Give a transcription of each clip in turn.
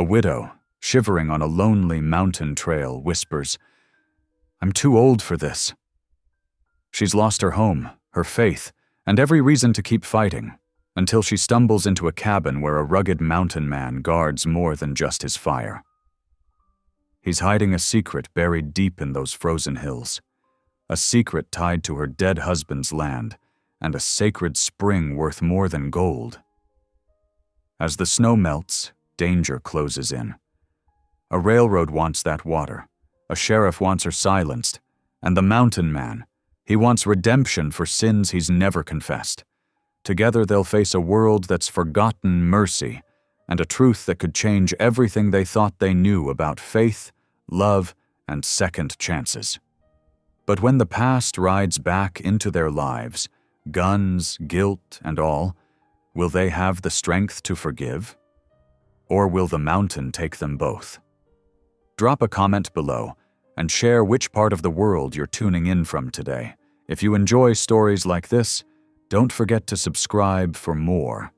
A widow, shivering on a lonely mountain trail, whispers, "I'm too old for this." She's lost her home, her faith, and every reason to keep fighting, until she stumbles into a cabin where a rugged mountain man guards more than just his fire. He's hiding a secret buried deep in those frozen hills, a secret tied to her dead husband's land, and a sacred spring worth more than gold. As the snow melts, danger closes in. A railroad wants that water, a sheriff wants her silenced, and the mountain man, he wants redemption for sins he's never confessed. Together they'll face a world that's forgotten mercy and a truth that could change everything they thought they knew about faith, love, and second chances. But when the past rides back into their lives, guns, guilt, and all, will they have the strength to forgive? Or will the mountain take them both? Drop a comment below and share which part of the world you're tuning in from today. If you enjoy stories like this, don't forget to subscribe for more.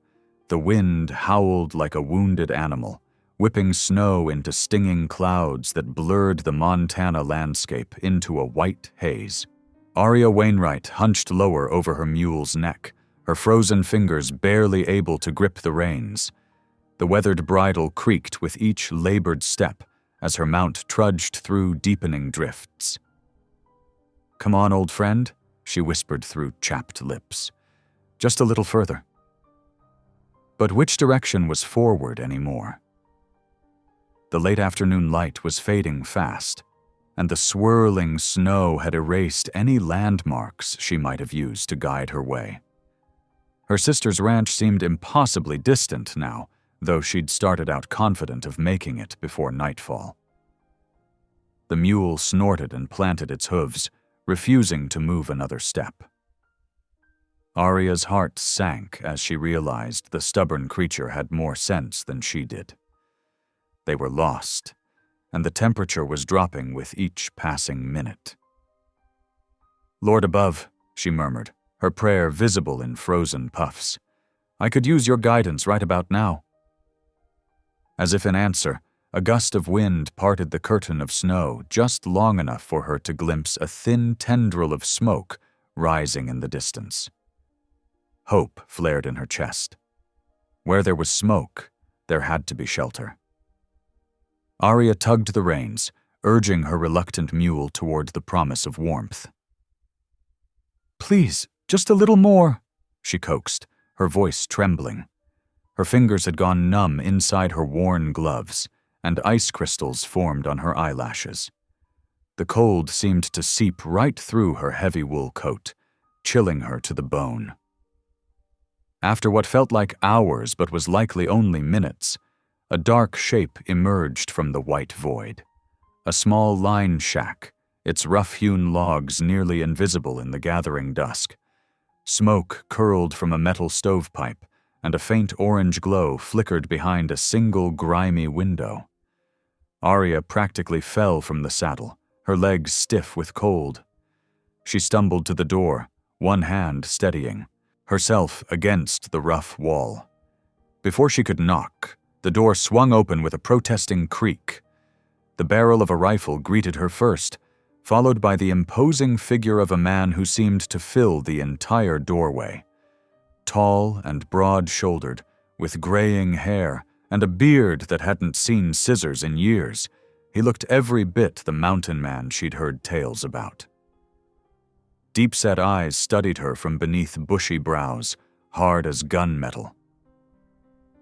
The wind howled like a wounded animal, whipping snow into stinging clouds that blurred the Montana landscape into a white haze. Aria Wainwright hunched lower over her mule's neck, her frozen fingers barely able to grip the reins. The weathered bridle creaked with each labored step as her mount trudged through deepening drifts. "Come on, old friend," she whispered through chapped lips. "Just a little further." But which direction was forward anymore? The late afternoon light was fading fast, and the swirling snow had erased any landmarks she might have used to guide her way. Her sister's ranch seemed impossibly distant now, though she'd started out confident of making it before nightfall. The mule snorted and planted its hooves, refusing to move another step. Aria's heart sank as she realized the stubborn creature had more sense than she did. They were lost, and the temperature was dropping with each passing minute. "Lord above," she murmured, her prayer visible in frozen puffs, "I could use your guidance right about now." As if in answer, a gust of wind parted the curtain of snow just long enough for her to glimpse a thin tendril of smoke rising in the distance. Hope flared in her chest. Where there was smoke, there had to be shelter. Aria tugged the reins, urging her reluctant mule toward the promise of warmth. "Please, just a little more," she coaxed, her voice trembling. Her fingers had gone numb inside her worn gloves, and ice crystals formed on her eyelashes. The cold seemed to seep right through her heavy wool coat, chilling her to the bone. After what felt like hours but was likely only minutes, a dark shape emerged from the white void. A small line shack, its rough-hewn logs nearly invisible in the gathering dusk. Smoke curled from a metal stovepipe, and a faint orange glow flickered behind a single grimy window. Aria practically fell from the saddle, her legs stiff with cold. She stumbled to the door, one hand steadying, herself against the rough wall. Before she could knock, the door swung open with a protesting creak. The barrel of a rifle greeted her first, followed by the imposing figure of a man who seemed to fill the entire doorway. Tall and broad-shouldered, with graying hair and a beard that hadn't seen scissors in years, he looked every bit the mountain man she'd heard tales about. Deep-set eyes studied her from beneath bushy brows, hard as gunmetal.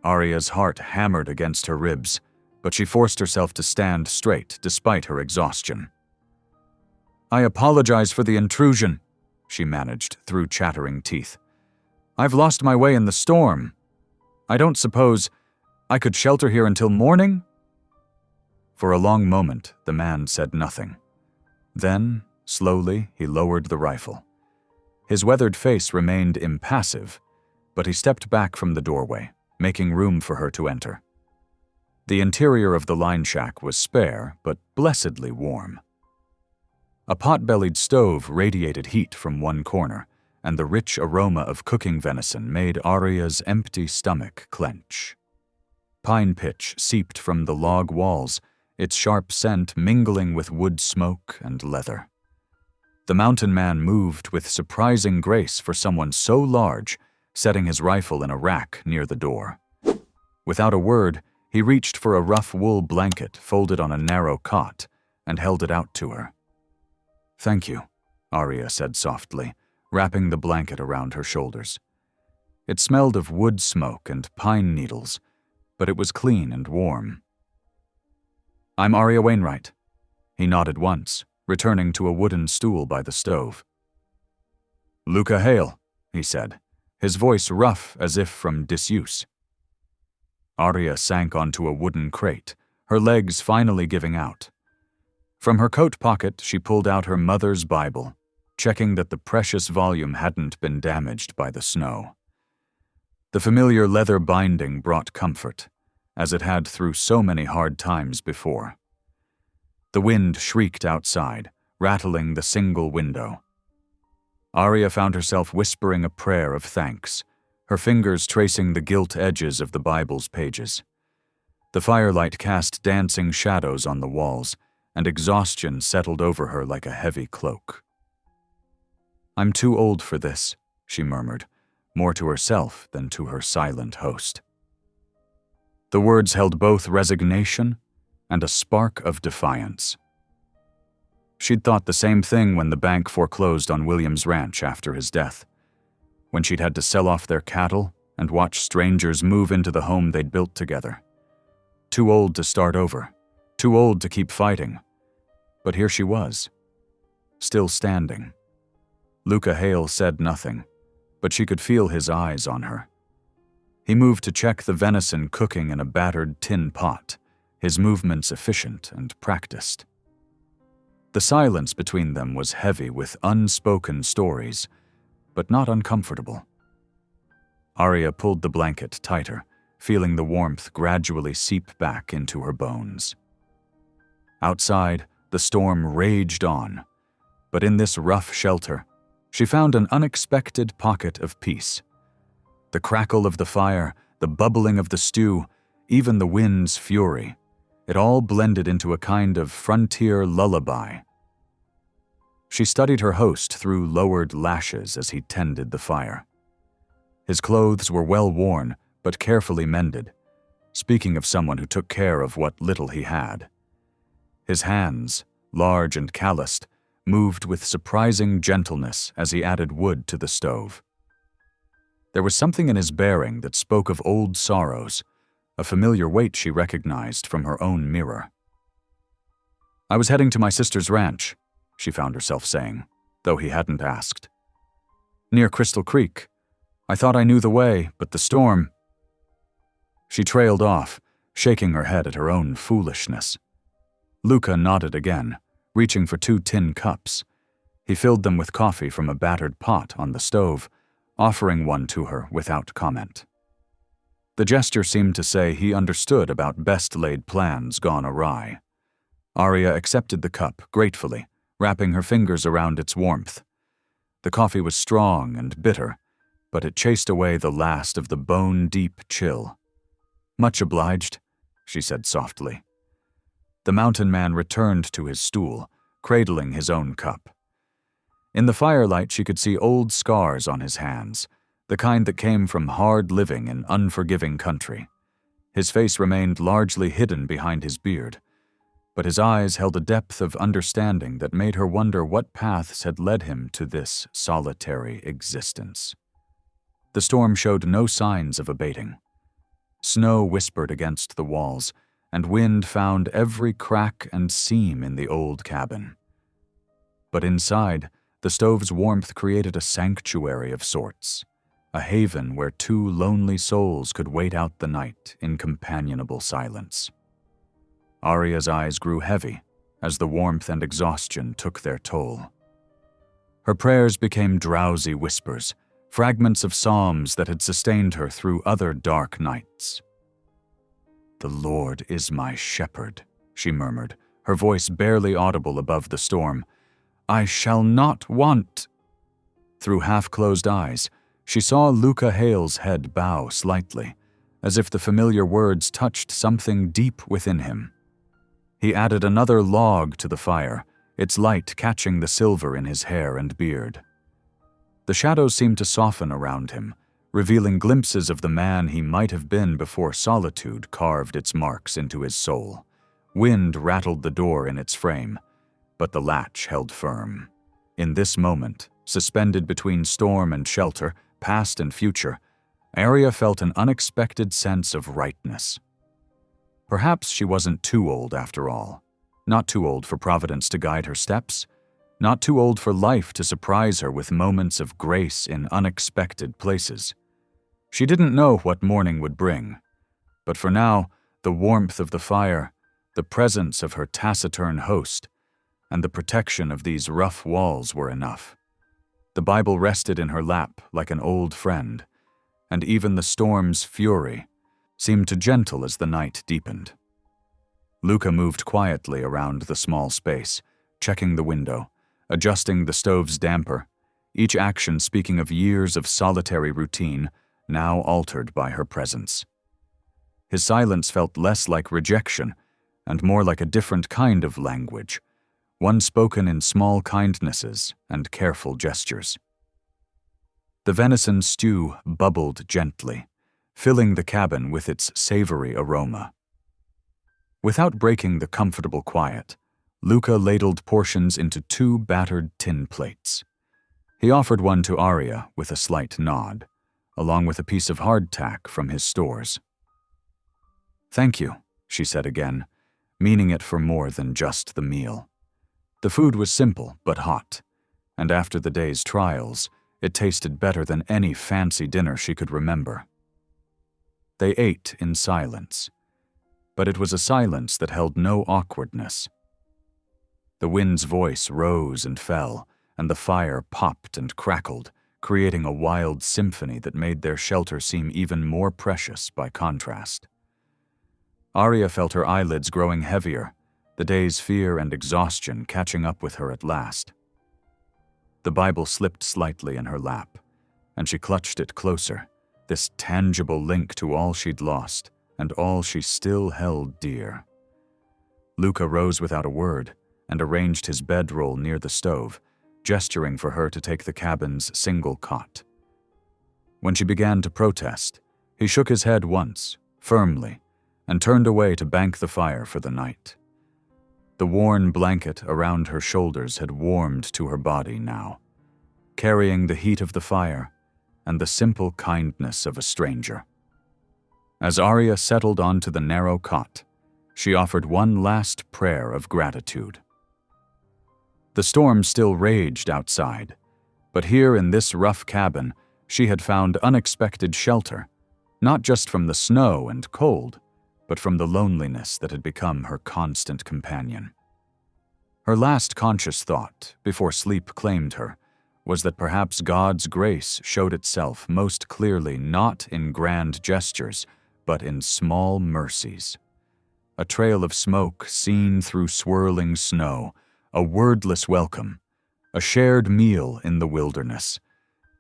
Aria's heart hammered against her ribs, but she forced herself to stand straight despite her exhaustion. "I apologize for the intrusion," she managed through chattering teeth. "I've lost my way in the storm. I don't suppose I could shelter here until morning?" For a long moment, the man said nothing. Then, slowly, he lowered the rifle. His weathered face remained impassive, but he stepped back from the doorway, making room for her to enter. The interior of the line shack was spare, but blessedly warm. A pot-bellied stove radiated heat from one corner, and the rich aroma of cooking venison made Aria's empty stomach clench. Pine pitch seeped from the log walls, its sharp scent mingling with wood smoke and leather. The mountain man moved with surprising grace for someone so large, setting his rifle in a rack near the door. Without a word, he reached for a rough wool blanket folded on a narrow cot and held it out to her. "Thank you," Arya said softly, wrapping the blanket around her shoulders. It smelled of wood smoke and pine needles, but it was clean and warm. "I'm Arya Wainwright." He nodded once, returning to a wooden stool by the stove. "Luca Hale," he said, his voice rough as if from disuse. Arya sank onto a wooden crate, her legs finally giving out. From her coat pocket, she pulled out her mother's Bible, checking that the precious volume hadn't been damaged by the snow. The familiar leather binding brought comfort, as it had through so many hard times before. The wind shrieked outside, rattling the single window. Arya found herself whispering a prayer of thanks, her fingers tracing the gilt edges of the Bible's pages. The firelight cast dancing shadows on the walls, and exhaustion settled over her like a heavy cloak. "I'm too old for this," she murmured, more to herself than to her silent host. The words held both resignation and a spark of defiance. She'd thought the same thing when the bank foreclosed on William's ranch after his death, when she'd had to sell off their cattle and watch strangers move into the home they'd built together. Too old to start over, too old to keep fighting. But here she was, still standing. Luca Hale said nothing, but she could feel his eyes on her. He moved to check the venison cooking in a battered tin pot, his movements efficient and practiced. The silence between them was heavy with unspoken stories, but not uncomfortable. Arya pulled the blanket tighter, feeling the warmth gradually seep back into her bones. Outside, the storm raged on, but in this rough shelter, she found an unexpected pocket of peace. The crackle of the fire, the bubbling of the stew, even the wind's fury, it all blended into a kind of frontier lullaby. She studied her host through lowered lashes as he tended the fire. His clothes were well worn, but carefully mended, speaking of someone who took care of what little he had. His hands, large and calloused, moved with surprising gentleness as he added wood to the stove. There was something in his bearing that spoke of old sorrows, a familiar weight she recognized from her own mirror. "I was heading to my sister's ranch," she found herself saying, though he hadn't asked. "Near Crystal Creek. I thought I knew the way, but the storm—" She trailed off, shaking her head at her own foolishness. Luca nodded again, reaching for 2 tin cups. He filled them with coffee from a battered pot on the stove, offering one to her without comment. The gesture seemed to say he understood about best-laid plans gone awry. Arya accepted the cup gratefully, wrapping her fingers around its warmth. The coffee was strong and bitter, but it chased away the last of the bone-deep chill. "Much obliged," she said softly. The mountain man returned to his stool, cradling his own cup. In the firelight, she could see old scars on his hands, the kind that came from hard living in unforgiving country. His face remained largely hidden behind his beard, but his eyes held a depth of understanding that made her wonder what paths had led him to this solitary existence. The storm showed no signs of abating. Snow whispered against the walls, and wind found every crack and seam in the old cabin. But inside, the stove's warmth created a sanctuary of sorts, a haven where 2 lonely souls could wait out the night in companionable silence. Arya's eyes grew heavy as the warmth and exhaustion took their toll. Her prayers became drowsy whispers, fragments of psalms that had sustained her through other dark nights. "The Lord is my shepherd," she murmured, her voice barely audible above the storm. "I shall not want." Through half-closed eyes, she saw Luca Hale's head bow slightly, as if the familiar words touched something deep within him. He added another log to the fire, its light catching the silver in his hair and beard. The shadows seemed to soften around him, revealing glimpses of the man he might have been before solitude carved its marks into his soul. Wind rattled the door in its frame, but the latch held firm. In this moment, suspended between storm and shelter, past and future, Arya felt an unexpected sense of rightness. Perhaps she wasn't too old after all. Not too old for Providence to guide her steps. Not too old for life to surprise her with moments of grace in unexpected places. She didn't know what morning would bring, but for now, the warmth of the fire, the presence of her taciturn host, and the protection of these rough walls were enough. The Bible rested in her lap like an old friend, and even the storm's fury seemed to gentle as the night deepened. Luca moved quietly around the small space, checking the window, adjusting the stove's damper, each action speaking of years of solitary routine, now altered by her presence. His silence felt less like rejection and more like a different kind of language, one spoken in small kindnesses and careful gestures. The venison stew bubbled gently, filling the cabin with its savory aroma. Without breaking the comfortable quiet, Luca ladled portions into 2 battered tin plates. He offered one to Arya with a slight nod, along with a piece of hardtack from his stores. "Thank you," she said again, meaning it for more than just the meal. The food was simple but hot, and after the day's trials, it tasted better than any fancy dinner she could remember. They ate in silence, but it was a silence that held no awkwardness. The wind's voice rose and fell, and the fire popped and crackled, creating a wild symphony that made their shelter seem even more precious by contrast. Arya felt her eyelids growing heavier, the day's fear and exhaustion catching up with her at last. The Bible slipped slightly in her lap, and she clutched it closer, this tangible link to all she'd lost and all she still held dear. Luca rose without a word and arranged his bedroll near the stove, gesturing for her to take the cabin's single cot. When she began to protest, he shook his head once, firmly, and turned away to bank the fire for the night. The worn blanket around her shoulders had warmed to her body now, carrying the heat of the fire and the simple kindness of a stranger. As Arya settled onto the narrow cot, she offered one last prayer of gratitude. The storm still raged outside, but here in this rough cabin, she had found unexpected shelter, not just from the snow and cold, but from the loneliness that had become her constant companion. Her last conscious thought, before sleep claimed her, was that perhaps God's grace showed itself most clearly not in grand gestures, but in small mercies. A trail of smoke seen through swirling snow, a wordless welcome, a shared meal in the wilderness,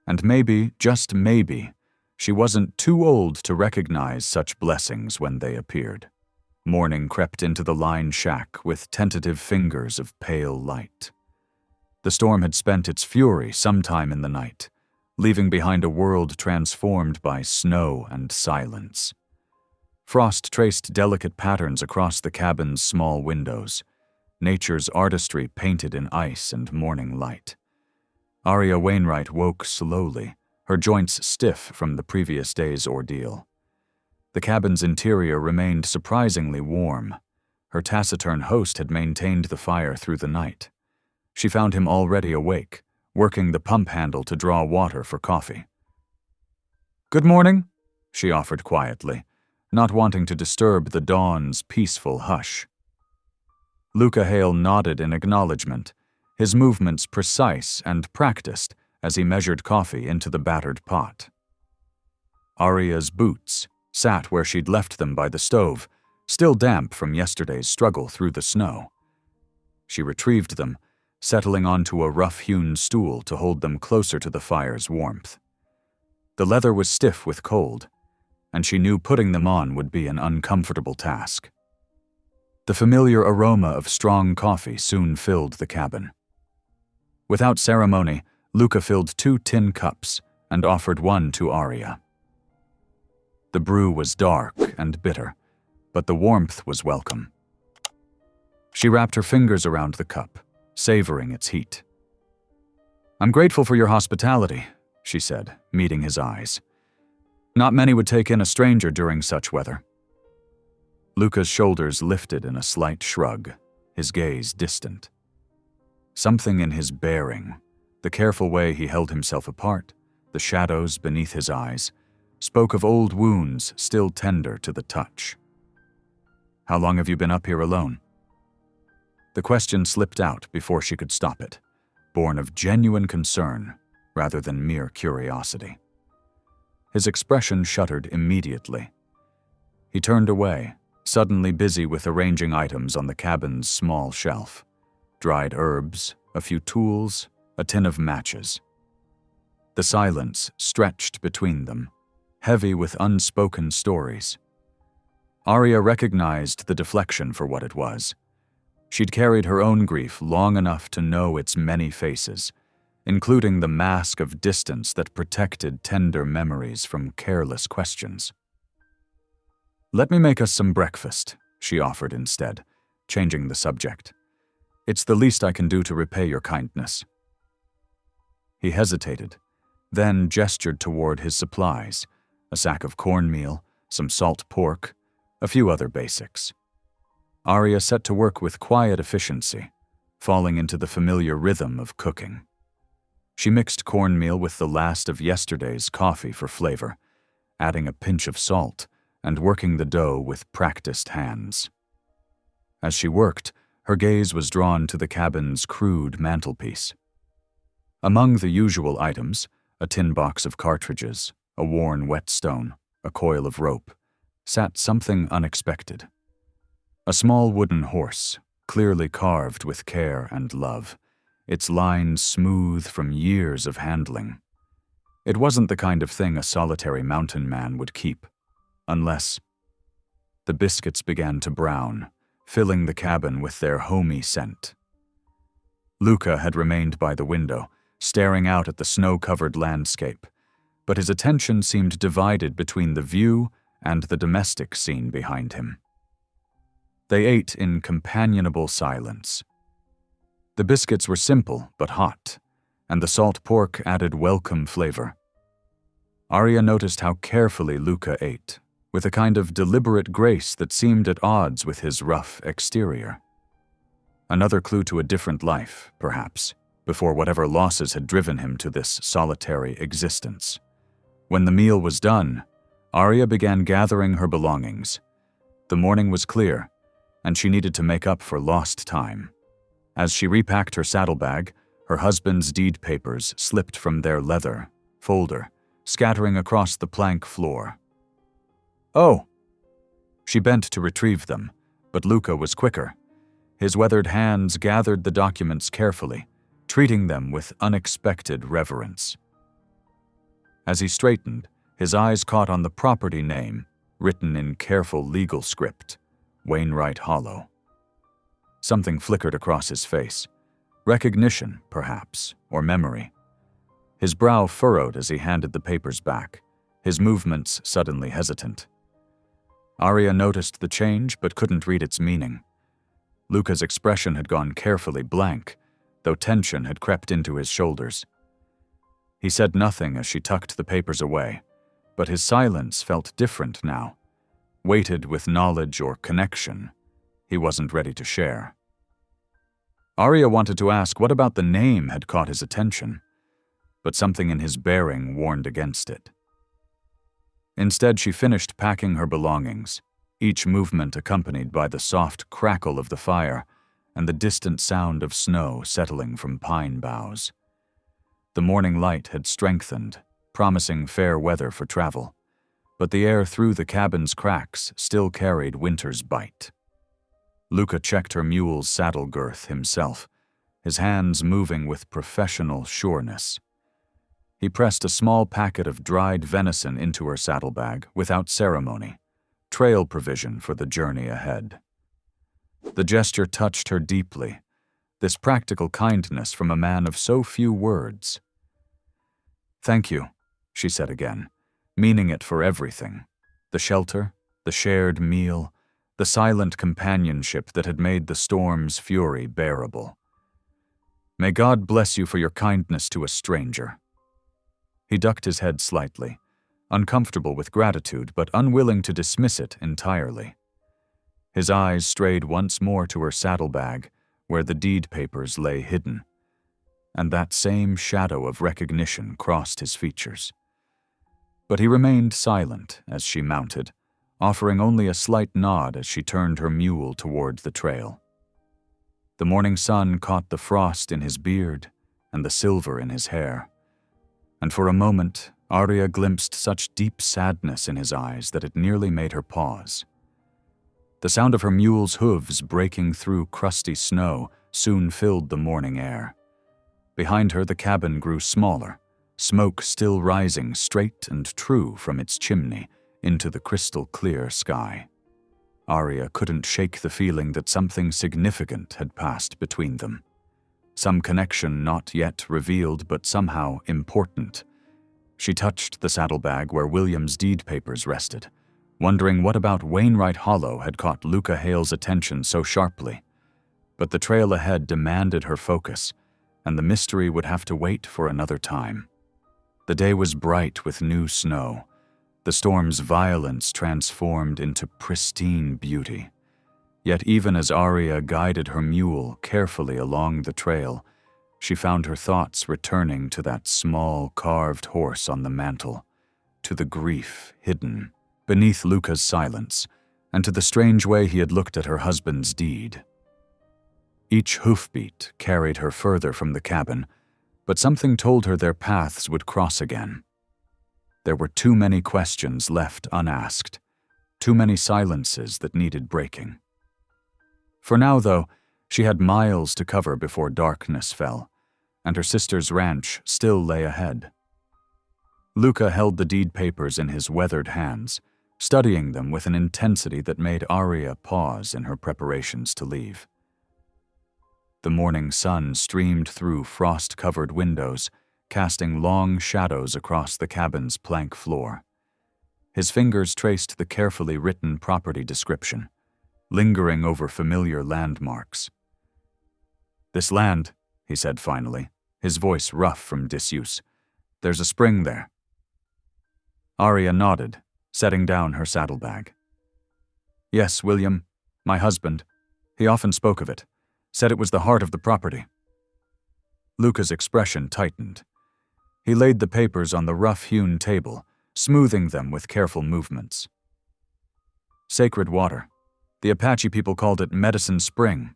and maybe, just maybe, she wasn't too old to recognize such blessings when they appeared. Morning crept into the lined shack with tentative fingers of pale light. The storm had spent its fury sometime in the night, leaving behind a world transformed by snow and silence. Frost traced delicate patterns across the cabin's small windows, nature's artistry painted in ice and morning light. Arya Wainwright woke slowly, her joints stiff from the previous day's ordeal. The cabin's interior remained surprisingly warm. Her taciturn host had maintained the fire through the night. She found him already awake, working the pump handle to draw water for coffee. "Good morning," she offered quietly, not wanting to disturb the dawn's peaceful hush. Luca Hale nodded in acknowledgement, his movements precise and practiced as he measured coffee into the battered pot. Arya's boots sat where she'd left them by the stove, still damp from yesterday's struggle through the snow. She retrieved them, settling onto a rough-hewn stool to hold them closer to the fire's warmth. The leather was stiff with cold, and she knew putting them on would be an uncomfortable task. The familiar aroma of strong coffee soon filled the cabin. Without ceremony, Luca filled 2 tin cups and offered one to Arya. The brew was dark and bitter, but the warmth was welcome. She wrapped her fingers around the cup, savoring its heat. "I'm grateful for your hospitality," she said, meeting his eyes. "Not many would take in a stranger during such weather." Luca's shoulders lifted in a slight shrug, his gaze distant. Something in his bearing, the careful way he held himself apart, the shadows beneath his eyes, spoke of old wounds still tender to the touch. "How long have you been up here alone?" The question slipped out before she could stop it, born of genuine concern rather than mere curiosity. His expression shuttered immediately. He turned away, suddenly busy with arranging items on the cabin's small shelf. Dried herbs, a few tools, a tin of matches. The silence stretched between them, heavy with unspoken stories. Arya recognized the deflection for what it was. She'd carried her own grief long enough to know its many faces, including the mask of distance that protected tender memories from careless questions. "Let me make us some breakfast," she offered instead, changing the subject. "It's the least I can do to repay your kindness." He hesitated, then gestured toward his supplies, a sack of cornmeal, some salt pork, a few other basics. Arya set to work with quiet efficiency, falling into the familiar rhythm of cooking. She mixed cornmeal with the last of yesterday's coffee for flavor, adding a pinch of salt and working the dough with practiced hands. As she worked, her gaze was drawn to the cabin's crude mantelpiece. Among the usual items, a tin box of cartridges, a worn whetstone, a coil of rope, sat something unexpected. A small wooden horse, clearly carved with care and love, its lines smooth from years of handling. It wasn't the kind of thing a solitary mountain man would keep, unless... The biscuits began to brown, filling the cabin with their homey scent. Luca had remained by the window, staring out at the snow-covered landscape, but his attention seemed divided between the view and the domestic scene behind him. They ate in companionable silence. The biscuits were simple but hot, and the salt pork added welcome flavor. Arya noticed how carefully Luca ate, with a kind of deliberate grace that seemed at odds with his rough exterior. Another clue to a different life, perhaps, before whatever losses had driven him to this solitary existence. When the meal was done, Arya began gathering her belongings. The morning was clear, and she needed to make up for lost time. As she repacked her saddlebag, her husband's deed papers slipped from their leather folder, scattering across the plank floor. "Oh!" She bent to retrieve them, but Luca was quicker. His weathered hands gathered the documents carefully, treating them with unexpected reverence. As he straightened, his eyes caught on the property name, written in careful legal script, Wainwright Hollow. Something flickered across his face. Recognition, perhaps, or memory. His brow furrowed as he handed the papers back, his movements suddenly hesitant. Arya noticed the change but couldn't read its meaning. Luca's expression had gone carefully blank, though tension had crept into his shoulders. He said nothing as she tucked the papers away, but his silence felt different now, weighted with knowledge or connection he wasn't ready to share. Arya wanted to ask what about the name had caught his attention, but something in his bearing warned against it. Instead, she finished packing her belongings, each movement accompanied by the soft crackle of the fire and the distant sound of snow settling from pine boughs. The morning light had strengthened, promising fair weather for travel, but the air through the cabin's cracks still carried winter's bite. Luca checked her mule's saddle girth himself, his hands moving with professional sureness. He pressed a small packet of dried venison into her saddlebag without ceremony, trail provision for the journey ahead. The gesture touched her deeply, this practical kindness from a man of so few words. "Thank you," she said again, meaning it for everything. The shelter, the shared meal, the silent companionship that had made the storm's fury bearable. "May God bless you for your kindness to a stranger." He ducked his head slightly, uncomfortable with gratitude but unwilling to dismiss it entirely. His eyes strayed once more to her saddlebag, where the deed papers lay hidden, and that same shadow of recognition crossed his features. But he remained silent as she mounted, offering only a slight nod as she turned her mule toward the trail. The morning sun caught the frost in his beard and the silver in his hair, and for a moment Arya glimpsed such deep sadness in his eyes that it nearly made her pause. The sound of her mule's hooves breaking through crusty snow soon filled the morning air. Behind her the cabin grew smaller, smoke still rising straight and true from its chimney into the crystal-clear sky. Arya couldn't shake the feeling that something significant had passed between them. Some connection not yet revealed but somehow important. She touched the saddlebag where William's deed papers rested, wondering what about Wainwright Hollow had caught Luca Hale's attention so sharply. But the trail ahead demanded her focus, and the mystery would have to wait for another time. The day was bright with new snow, the storm's violence transformed into pristine beauty. Yet even as Arya guided her mule carefully along the trail, she found her thoughts returning to that small carved horse on the mantel, to the grief hidden beneath Luca's silence, and to the strange way he had looked at her husband's deed. Each hoofbeat carried her further from the cabin, but something told her their paths would cross again. There were too many questions left unasked, too many silences that needed breaking. For now, though, she had miles to cover before darkness fell, and her sister's ranch still lay ahead. Luca held the deed papers in his weathered hands, studying them with an intensity that made Arya pause in her preparations to leave. The morning sun streamed through frost-covered windows, casting long shadows across the cabin's plank floor. His fingers traced the carefully written property description, lingering over familiar landmarks. "This land," he said finally, his voice rough from disuse. "There's a spring there." Arya nodded, setting down her saddlebag. "Yes, William, my husband. He often spoke of it, said it was the heart of the property." Luca's expression tightened. He laid the papers on the rough-hewn table, smoothing them with careful movements. "Sacred water. The Apache people called it Medicine Spring."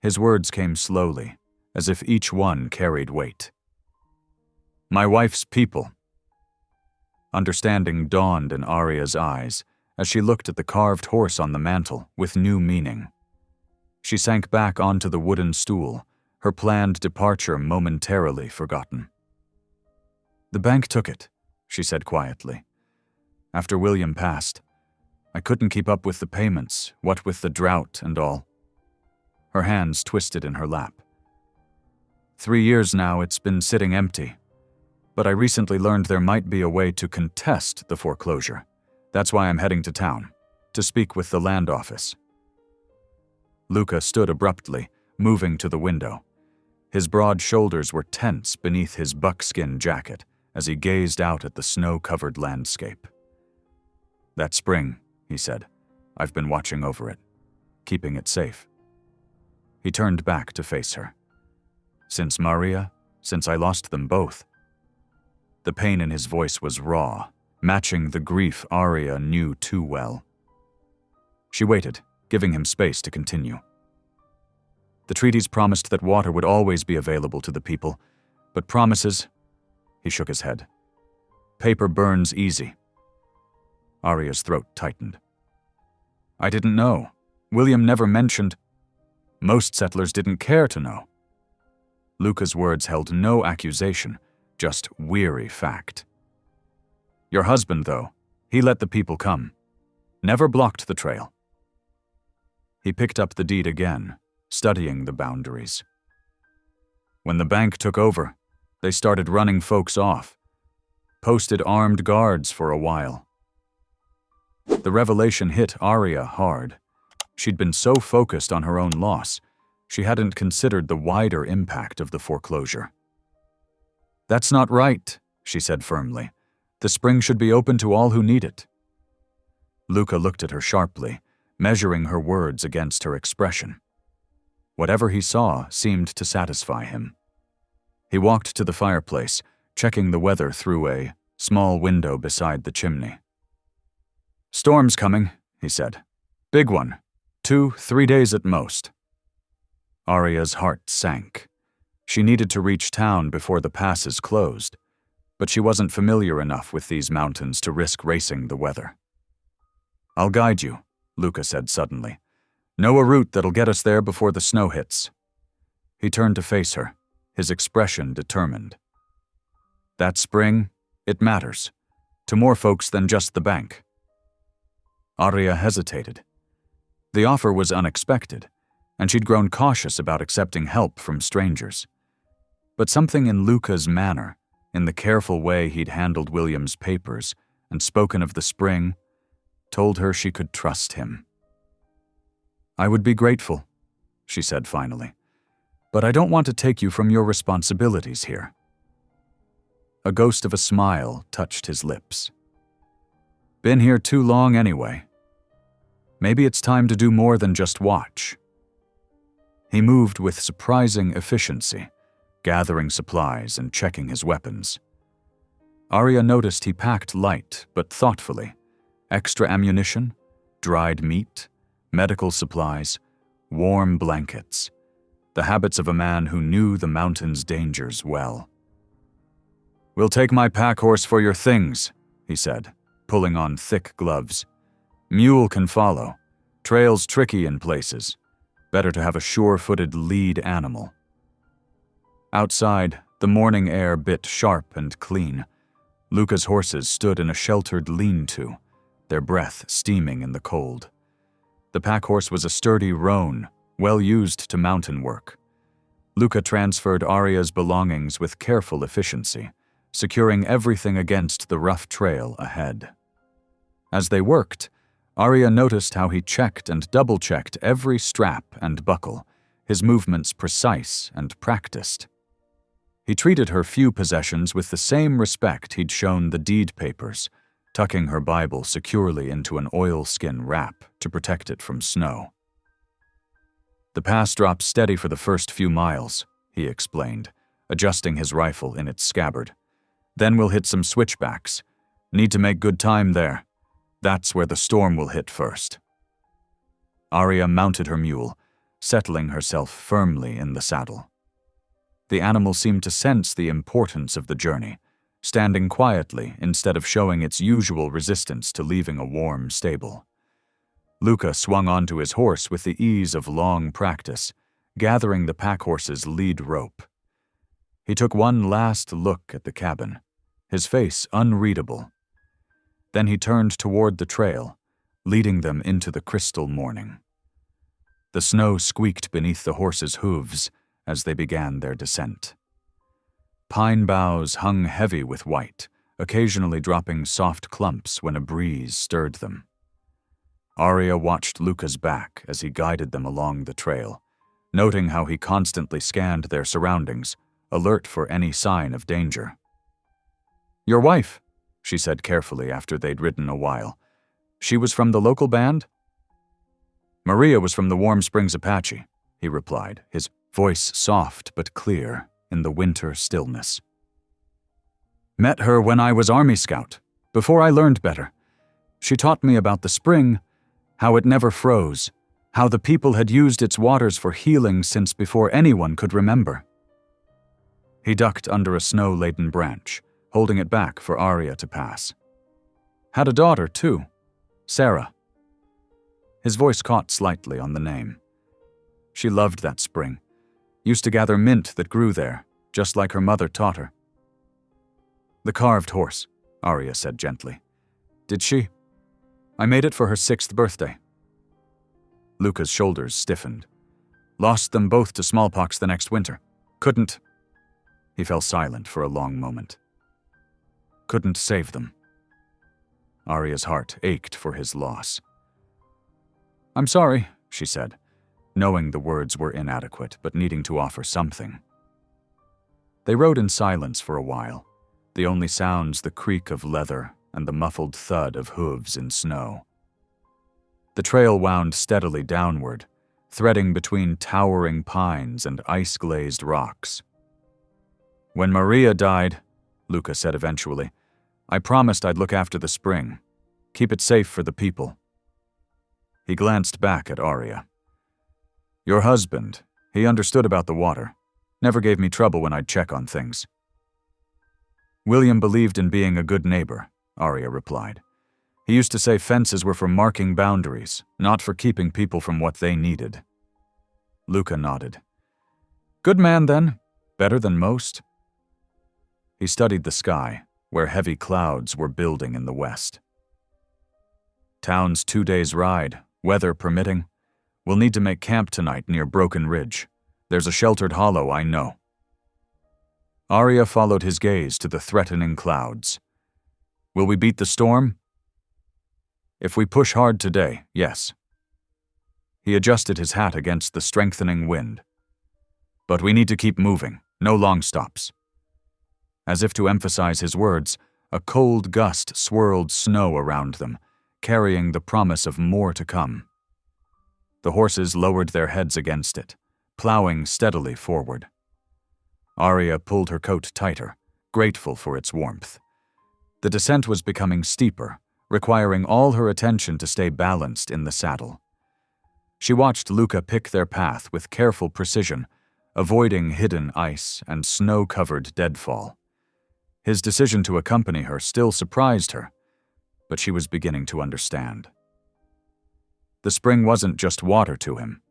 His words came slowly, as if each one carried weight. "My wife's people." Understanding dawned in Arya's eyes as she looked at the carved horse on the mantel with new meaning. She sank back onto the wooden stool, her planned departure momentarily forgotten. "The bank took it," she said quietly. "After William passed. I couldn't keep up with the payments, what with the drought and all." Her hands twisted in her lap. 3 years now it's been sitting empty. But I recently learned there might be a way to contest the foreclosure. That's why I'm heading to town, to speak with the land office." Luca stood abruptly, moving to the window. His broad shoulders were tense beneath his buckskin jacket as he gazed out at the snow-covered landscape. "That spring," he said, "I've been watching over it, keeping it safe." He turned back to face her. "Since Maria, since I lost them both." The pain in his voice was raw, matching the grief Arya knew too well. She waited, giving him space to continue. "The treaties promised that water would always be available to the people, but promises—" He shook his head. "Paper burns easy." Arya's throat tightened. "I didn't know. William never mentioned—" "Most settlers didn't care to know." Luca's words held no accusation, just weary fact. Your husband, though, he let the people come. Never blocked the trail. He picked up the deed again, studying the boundaries. When the bank took over, they started running folks off, posted armed guards for a while. The revelation hit Arya hard. She'd been so focused on her own loss, she hadn't considered the wider impact of the foreclosure. "That's not right," she said firmly. "The spring should be open to all who need it." Luca looked at her sharply, measuring her words against her expression. Whatever he saw seemed to satisfy him. He walked to the fireplace, checking the weather through a small window beside the chimney. "Storm's coming," he said. "Big one. 2-3 days at most." Arya's heart sank. She needed to reach town before the passes closed, but she wasn't familiar enough with these mountains to risk racing the weather. "I'll guide you," Luca said suddenly. "Know a route that'll get us there before the snow hits." He turned to face her, his expression determined. "That spring, it matters, to more folks than just the bank." Arya hesitated. The offer was unexpected, and she'd grown cautious about accepting help from strangers. But something in Luca's manner, in the careful way he'd handled William's papers and spoken of the spring, told her she could trust him. "I would be grateful," she said finally, "but I don't want to take you from your responsibilities here." A ghost of a smile touched his lips. "Been here too long anyway. Maybe it's time to do more than just watch." He moved with surprising efficiency, gathering supplies and checking his weapons. Arya noticed he packed light but thoughtfully. Extra ammunition, dried meat, medical supplies, warm blankets, the habits of a man who knew the mountain's dangers well. "We'll take my pack horse for your things," he said, pulling on thick gloves. "Mule can follow. Trail's tricky in places. Better to have a sure-footed lead animal." Outside, the morning air bit sharp and clean. Luca's horses stood in a sheltered lean-to, their breath steaming in the cold. The pack horse was a sturdy roan, well used to mountain work. Luca transferred Arya's belongings with careful efficiency, securing everything against the rough trail ahead. As they worked, Arya noticed how he checked and double-checked every strap and buckle, his movements precise and practiced. He treated her few possessions with the same respect he'd shown the deed papers, tucking her Bible securely into an oilskin wrap to protect it from snow. "The pass drops steady for the first few miles," he explained, adjusting his rifle in its scabbard. "Then we'll hit some switchbacks. Need to make good time there. That's where the storm will hit first." Arya mounted her mule, settling herself firmly in the saddle. The animal seemed to sense the importance of the journey, standing quietly instead of showing its usual resistance to leaving a warm stable. Luca swung onto his horse with the ease of long practice, gathering the pack horse's lead rope. He took one last look at the cabin, his face unreadable. Then he turned toward the trail, leading them into the crystal morning. The snow squeaked beneath the horses' hooves as they began their descent. Pine boughs hung heavy with white, occasionally dropping soft clumps when a breeze stirred them. Arya watched Luca's back as he guided them along the trail, noting how he constantly scanned their surroundings, alert for any sign of danger. "Your wife," she said carefully after they'd ridden a while. "She was from the local band?" "Maria was from the Warm Springs Apache," he replied, his voice soft but clear in the winter stillness. "Met her when I was Army Scout, before I learned better. She taught me about the spring, how it never froze, how the people had used its waters for healing since before anyone could remember." He ducked under a snow-laden branch, holding it back for Arya to pass. "Had a daughter, too. Sarah." His voice caught slightly on the name. "She loved that spring. Used to gather mint that grew there, just like her mother taught her." The carved horse, Arya said gently. Did she? I made it for her 6th birthday. Luca's shoulders stiffened. Lost them both to smallpox the next winter. Couldn't. He fell silent for a long moment. Couldn't save them. Arya's heart ached for his loss. I'm sorry, she said, knowing the words were inadequate, but needing to offer something. They rode in silence for a while, the only sounds the creak of leather and the muffled thud of hooves in snow. The trail wound steadily downward, threading between towering pines and ice-glazed rocks. When Maria died, Luca said eventually, I promised I'd look after the spring, keep it safe for the people. He glanced back at Arya. Your husband, he understood about the water, never gave me trouble when I'd check on things. William believed in being a good neighbor, Arya replied. He used to say fences were for marking boundaries, not for keeping people from what they needed. Luca nodded. Good man, then. Better than most. He studied the sky, where heavy clouds were building in the west. Town's 2 days' ride, weather permitting. We'll need to make camp tonight near Broken Ridge. There's a sheltered hollow, I know. Arya followed his gaze to the threatening clouds. Will we beat the storm? If we push hard today, yes. He adjusted his hat against the strengthening wind. But we need to keep moving, no long stops. As if to emphasize his words, a cold gust swirled snow around them, carrying the promise of more to come. The horses lowered their heads against it, plowing steadily forward. Arya pulled her coat tighter, grateful for its warmth. The descent was becoming steeper, requiring all her attention to stay balanced in the saddle. She watched Luca pick their path with careful precision, avoiding hidden ice and snow-covered deadfall. His decision to accompany her still surprised her, but she was beginning to understand. The spring wasn't just water to him.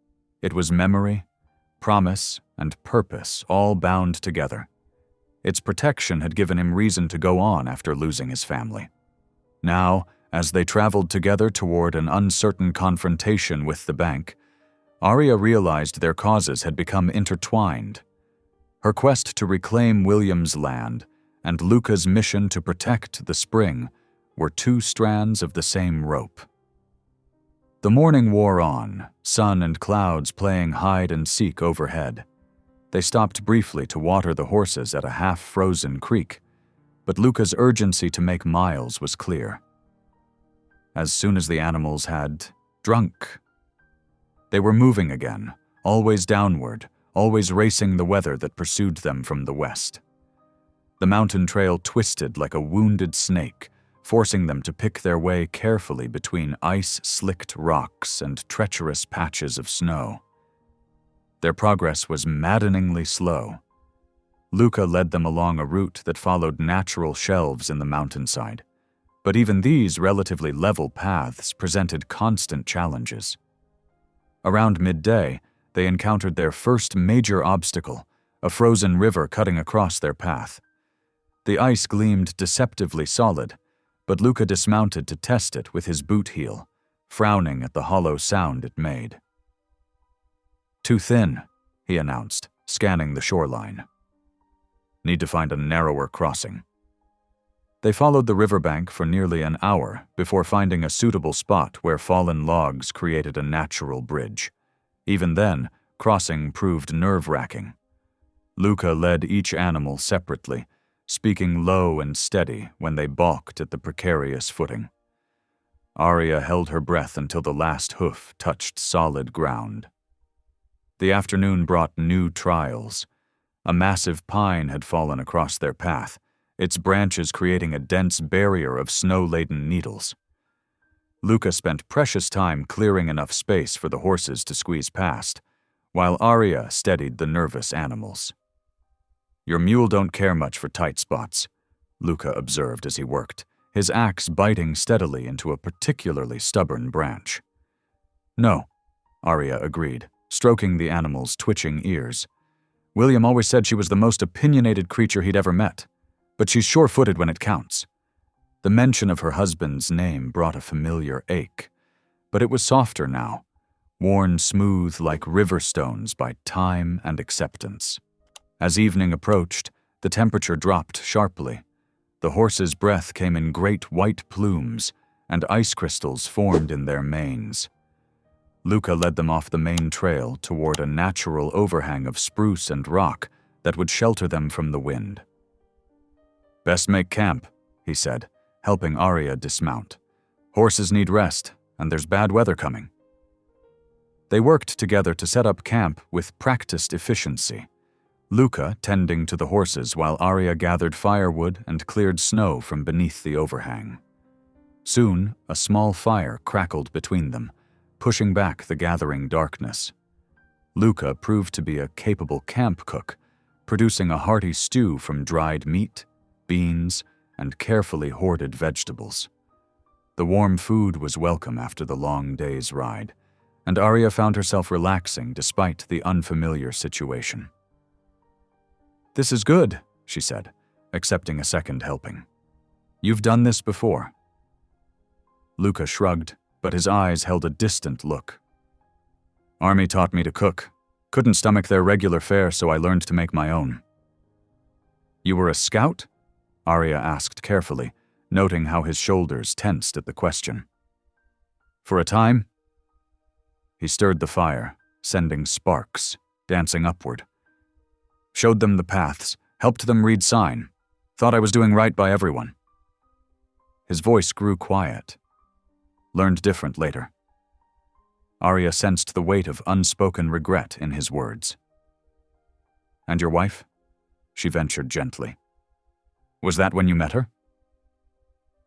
It was memory, promise, and purpose all bound together. Its protection had given him reason to go on after losing his family. Now, as they traveled together toward an uncertain confrontation with the bank, Arya realized their causes had become intertwined. Her quest to reclaim William's land and Luca's mission to protect the spring were 2 strands of the same rope. The morning wore on, sun and clouds playing hide-and-seek overhead. They stopped briefly to water the horses at a half-frozen creek, but Luca's urgency to make miles was clear. As soon as the animals had drunk, they were moving again, always downward, always racing the weather that pursued them from the west. The mountain trail twisted like a wounded snake, forcing them to pick their way carefully between ice-slicked rocks and treacherous patches of snow. Their progress was maddeningly slow. Luca led them along a route that followed natural shelves in the mountainside, but even these relatively level paths presented constant challenges. Around midday, they encountered their first major obstacle, a frozen river cutting across their path. The ice gleamed deceptively solid, but Luca dismounted to test it with his boot heel, frowning at the hollow sound it made. Too thin, he announced, scanning the shoreline. Need to find a narrower crossing. They followed the riverbank for nearly an hour before finding a suitable spot where fallen logs created a natural bridge. Even then, crossing proved nerve-wracking. Luca led each animal separately, speaking low and steady when they balked at the precarious footing. Arya held her breath until the last hoof touched solid ground. The afternoon brought new trials. A massive pine had fallen across their path, its branches creating a dense barrier of snow-laden needles. Luca spent precious time clearing enough space for the horses to squeeze past, while Arya steadied the nervous animals. Your mule don't care much for tight spots, Luca observed as he worked, his axe biting steadily into a particularly stubborn branch. No, Arya agreed, stroking the animal's twitching ears. William always said she was the most opinionated creature he'd ever met. but she's sure-footed when it counts. The mention of her husband's name brought a familiar ache, but it was softer now, worn smooth like river stones by time and acceptance. As evening approached, the temperature dropped sharply. The horse's breath came in great white plumes, and ice crystals formed in their manes. Luca led them off the main trail toward a natural overhang of spruce and rock that would shelter them from the wind. "Best make camp," he said, helping Arya dismount. "Horses need rest, and there's bad weather coming." They worked together to set up camp with practiced efficiency, Luca tending to the horses while Arya gathered firewood and cleared snow from beneath the overhang. Soon, a small fire crackled between them, pushing back the gathering darkness. Luca proved to be a capable camp cook, producing a hearty stew from dried meat, beans, and carefully hoarded vegetables. The warm food was welcome after the long day's ride, and Arya found herself relaxing despite the unfamiliar situation. "This is good," she said, accepting a second helping. "You've done this before." Luca shrugged, but his eyes held a distant look. "Army taught me to cook. Couldn't stomach their regular fare, so I learned to make my own." "You were a scout?" Arya asked carefully, noting how his shoulders tensed at the question. "For a time." He stirred the fire, sending sparks, dancing upward. "Showed them the paths, helped them read sign. Thought I was doing right by everyone." His voice grew quiet. "Learned different later." Arya sensed the weight of unspoken regret in his words. "And your wife?" she ventured gently. "Was that when you met her?"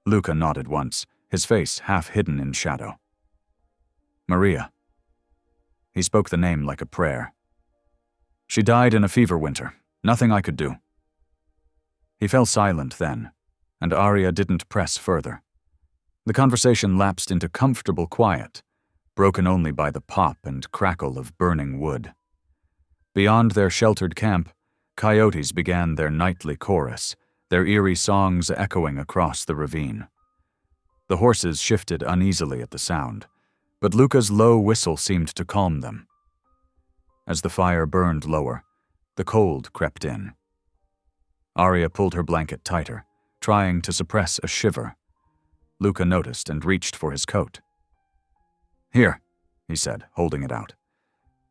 Luca nodded once, his face half hidden in shadow. "Maria." He spoke the name like a prayer. "She died in a fever winter. Nothing I could do." He fell silent then, and Arya didn't press further. The conversation lapsed into comfortable quiet, broken only by the pop and crackle of burning wood. Beyond their sheltered camp, coyotes began their nightly chorus, their eerie songs echoing across the ravine. The horses shifted uneasily at the sound, but Luca's low whistle seemed to calm them. As the fire burned lower, the cold crept in. Arya pulled her blanket tighter, trying to suppress a shiver. Luca noticed and reached for his coat. "Here," he said, holding it out.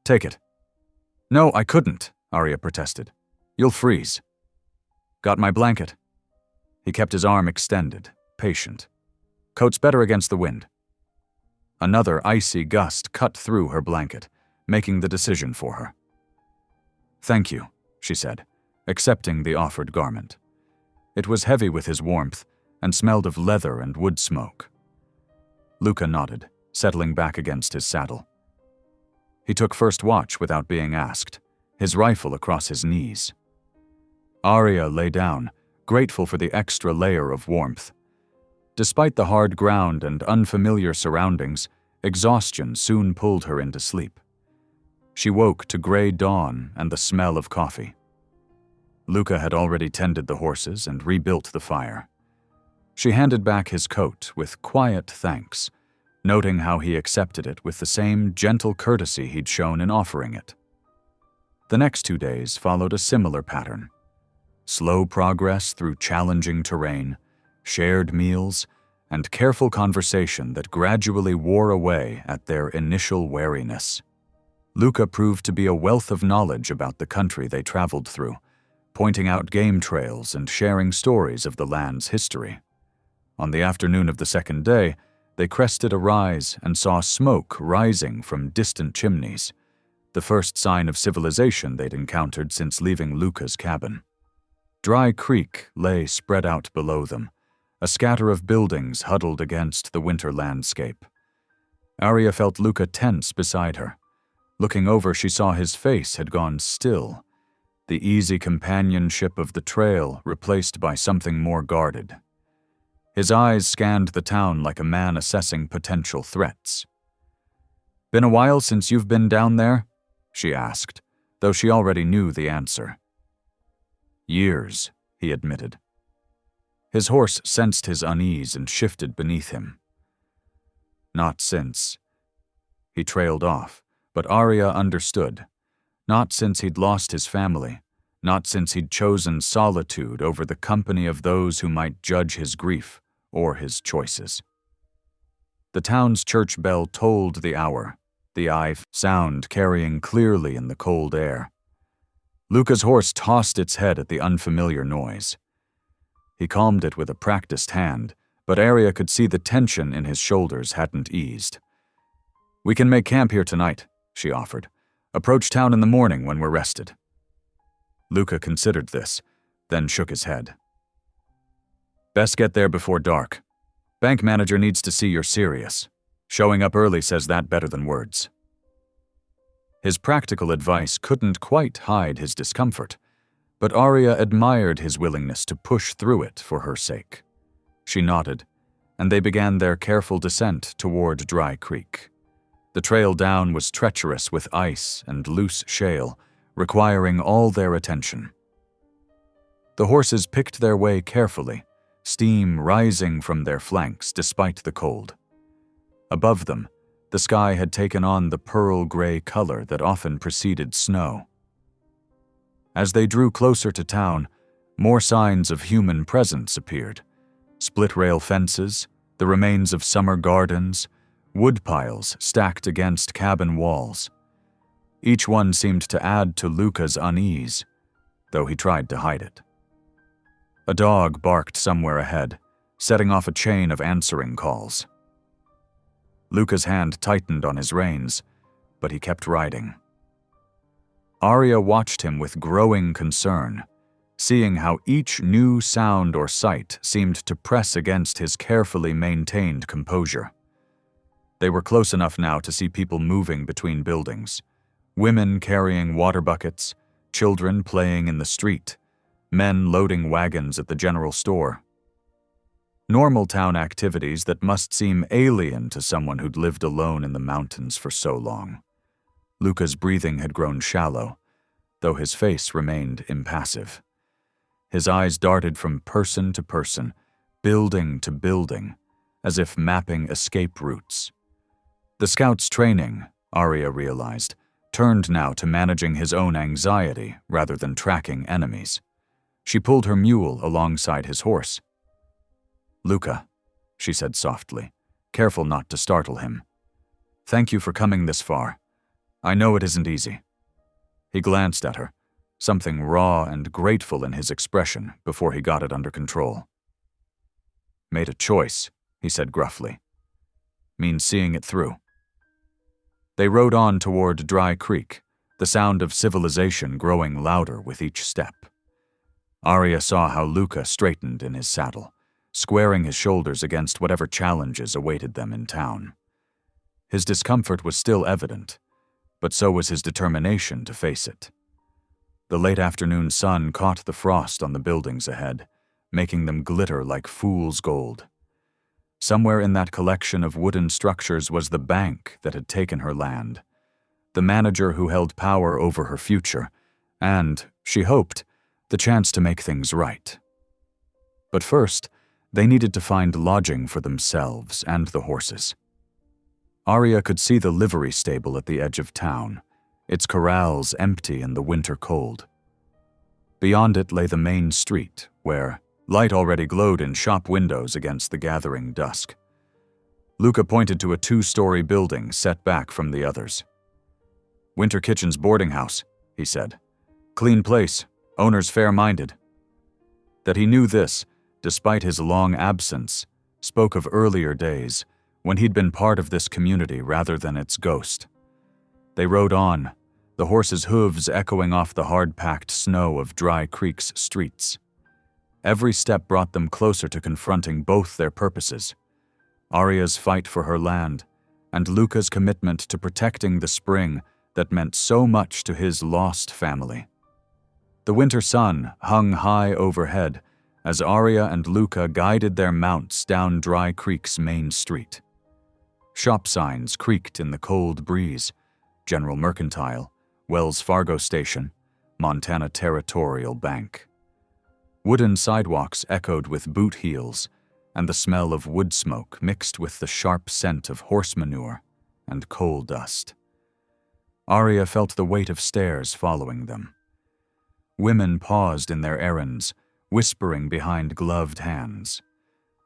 "Take it." "No, I couldn't," Arya protested. "You'll freeze." "Got my blanket." He kept his arm extended, patient. "Coat's better against the wind." Another icy gust cut through her blanket, making the decision for her. "Thank you," she said, accepting the offered garment. It was heavy with his warmth and smelled of leather and wood smoke. Luca nodded, settling back against his saddle. He took first watch without being asked, his rifle across his knees. Arya lay down, grateful for the extra layer of warmth. Despite the hard ground and unfamiliar surroundings, exhaustion soon pulled her into sleep. She woke to gray dawn and the smell of coffee. Luca had already tended the horses and rebuilt the fire. She handed back his coat with quiet thanks, noting how he accepted it with the same gentle courtesy he'd shown in offering it. The next 2 days followed a similar pattern. Slow progress through challenging terrain, shared meals, and careful conversation that gradually wore away at their initial wariness. Luca proved to be a wealth of knowledge about the country they traveled through, pointing out game trails and sharing stories of the land's history. On the afternoon of the second day, they crested a rise and saw smoke rising from distant chimneys, the first sign of civilization they'd encountered since leaving Luca's cabin. Dry Creek lay spread out below them, a scatter of buildings huddled against the winter landscape. Arya felt Luca tense beside her. Looking over, she saw his face had gone still, the easy companionship of the trail replaced by something more guarded. His eyes scanned the town like a man assessing potential threats. "Been a while since you've been down there?" she asked, though she already knew the answer. "Years," he admitted. His horse sensed his unease and shifted beneath him. Not since. He trailed off, but Arya understood. Not since he'd lost his family, not since he'd chosen solitude over the company of those who might judge his grief or his choices. The town's church bell tolled the hour, the sound carrying clearly in the cold air. Luca's horse tossed its head at the unfamiliar noise. He calmed it with a practiced hand, but Arya could see the tension in his shoulders hadn't eased. "We can make camp here tonight," she offered. "Approach town in the morning when we're rested." Luca considered this, then shook his head. "Best get there before dark. Bank manager needs to see you're serious. Showing up early says that better than words." His practical advice couldn't quite hide his discomfort, but Arya admired his willingness to push through it for her sake. She nodded, and they began their careful descent toward Dry Creek. The trail down was treacherous with ice and loose shale, requiring all their attention. The horses picked their way carefully, steam rising from their flanks despite the cold. Above them, the sky had taken on the pearl-gray color that often preceded snow. As they drew closer to town, more signs of human presence appeared. Split-rail fences, the remains of summer gardens, woodpiles stacked against cabin walls. Each one seemed to add to Luca's unease, though he tried to hide it. A dog barked somewhere ahead, setting off a chain of answering calls. Luca's hand tightened on his reins, but he kept riding. Arya watched him with growing concern, seeing how each new sound or sight seemed to press against his carefully maintained composure. They were close enough now to see people moving between buildings, women carrying water buckets, children playing in the street, men loading wagons at the general store. Normal town activities that must seem alien to someone who'd lived alone in the mountains for so long. Luca's breathing had grown shallow, though his face remained impassive. His eyes darted from person to person, building to building, as if mapping escape routes. The scout's training, Arya realized, turned now to managing his own anxiety rather than tracking enemies. She pulled her mule alongside his horse. "Luca," she said softly, careful not to startle him. "Thank you for coming this far. I know it isn't easy." He glanced at her, something raw and grateful in his expression before he got it under control. "Made a choice," he said gruffly. "Means seeing it through." They rode on toward Dry Creek, the sound of civilization growing louder with each step. Arya saw how Luca straightened in his saddle, squaring his shoulders against whatever challenges awaited them in town. His discomfort was still evident, but so was his determination to face it. The late afternoon sun caught the frost on the buildings ahead, making them glitter like fool's gold. Somewhere in that collection of wooden structures was the bank that had taken her land, the manager who held power over her future, and, she hoped, the chance to make things right. But first, they needed to find lodging for themselves and the horses. Arya could see the livery stable at the edge of town, its corrals empty in the winter cold. Beyond it lay the main street, where light already glowed in shop windows against the gathering dusk. Luca pointed to a 2-story building set back from the others. "Winter Kitchen's boarding house," he said. "Clean place, owners fair-minded." That he knew this, despite his long absence, spoke of earlier days, when he'd been part of this community rather than its ghost. They rode on, the horses' hooves echoing off the hard-packed snow of Dry Creek's streets. Every step brought them closer to confronting both their purposes: Arya's fight for her land, and Luca's commitment to protecting the spring that meant so much to his lost family. The winter sun hung high overhead as Arya and Luca guided their mounts down Dry Creek's main street. Shop signs creaked in the cold breeze: General Mercantile, Wells Fargo Station, Montana Territorial Bank. Wooden sidewalks echoed with boot heels, and the smell of wood smoke mixed with the sharp scent of horse manure and coal dust. Arya felt the weight of stairs following them. Women paused in their errands, whispering behind gloved hands.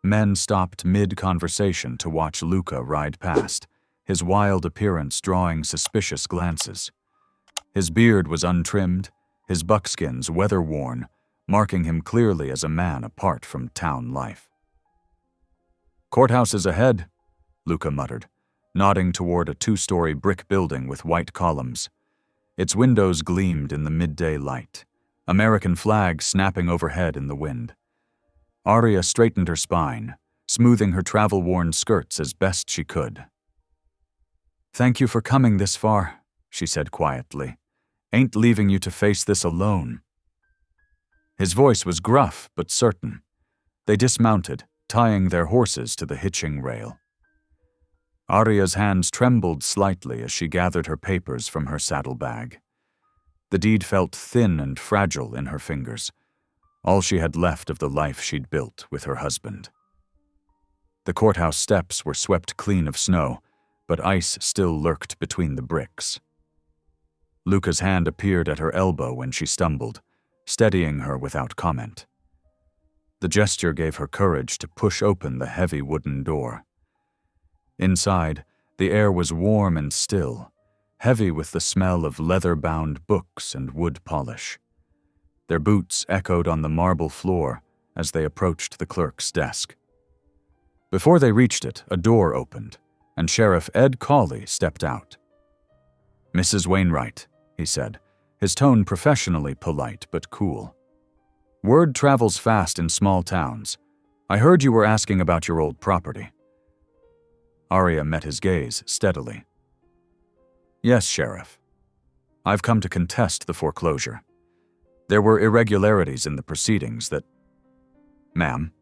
Men stopped mid-conversation to watch Luca ride past, his wild appearance drawing suspicious glances. His beard was untrimmed, his buckskins weather-worn, marking him clearly as a man apart from town life. "Courthouse is ahead," Luca muttered, nodding toward a 2-story brick building with white columns. Its windows gleamed in the midday light, American flags snapping overhead in the wind. Arya straightened her spine, smoothing her travel-worn skirts as best she could. "Thank you for coming this far," she said quietly. "Ain't leaving you to face this alone." His voice was gruff but certain. They dismounted, tying their horses to the hitching rail. Arya's hands trembled slightly as she gathered her papers from her saddlebag. The deed felt thin and fragile in her fingers, all she had left of the life she'd built with her husband. The courthouse steps were swept clean of snow, but ice still lurked between the bricks. Luca's hand appeared at her elbow when she stumbled, steadying her without comment. The gesture gave her courage to push open the heavy wooden door. Inside, the air was warm and still, heavy with the smell of leather-bound books and wood polish. Their boots echoed on the marble floor as they approached the clerk's desk. Before they reached it, a door opened, and Sheriff Ed Cawley stepped out. "Mrs. Wainwright," he said, his tone professionally polite but cool. "Word travels fast in small towns. I heard you were asking about your old property." Arya met his gaze steadily. "Yes, Sheriff. I've come to contest the foreclosure. There were irregularities in the proceedings that—" "Ma'am,"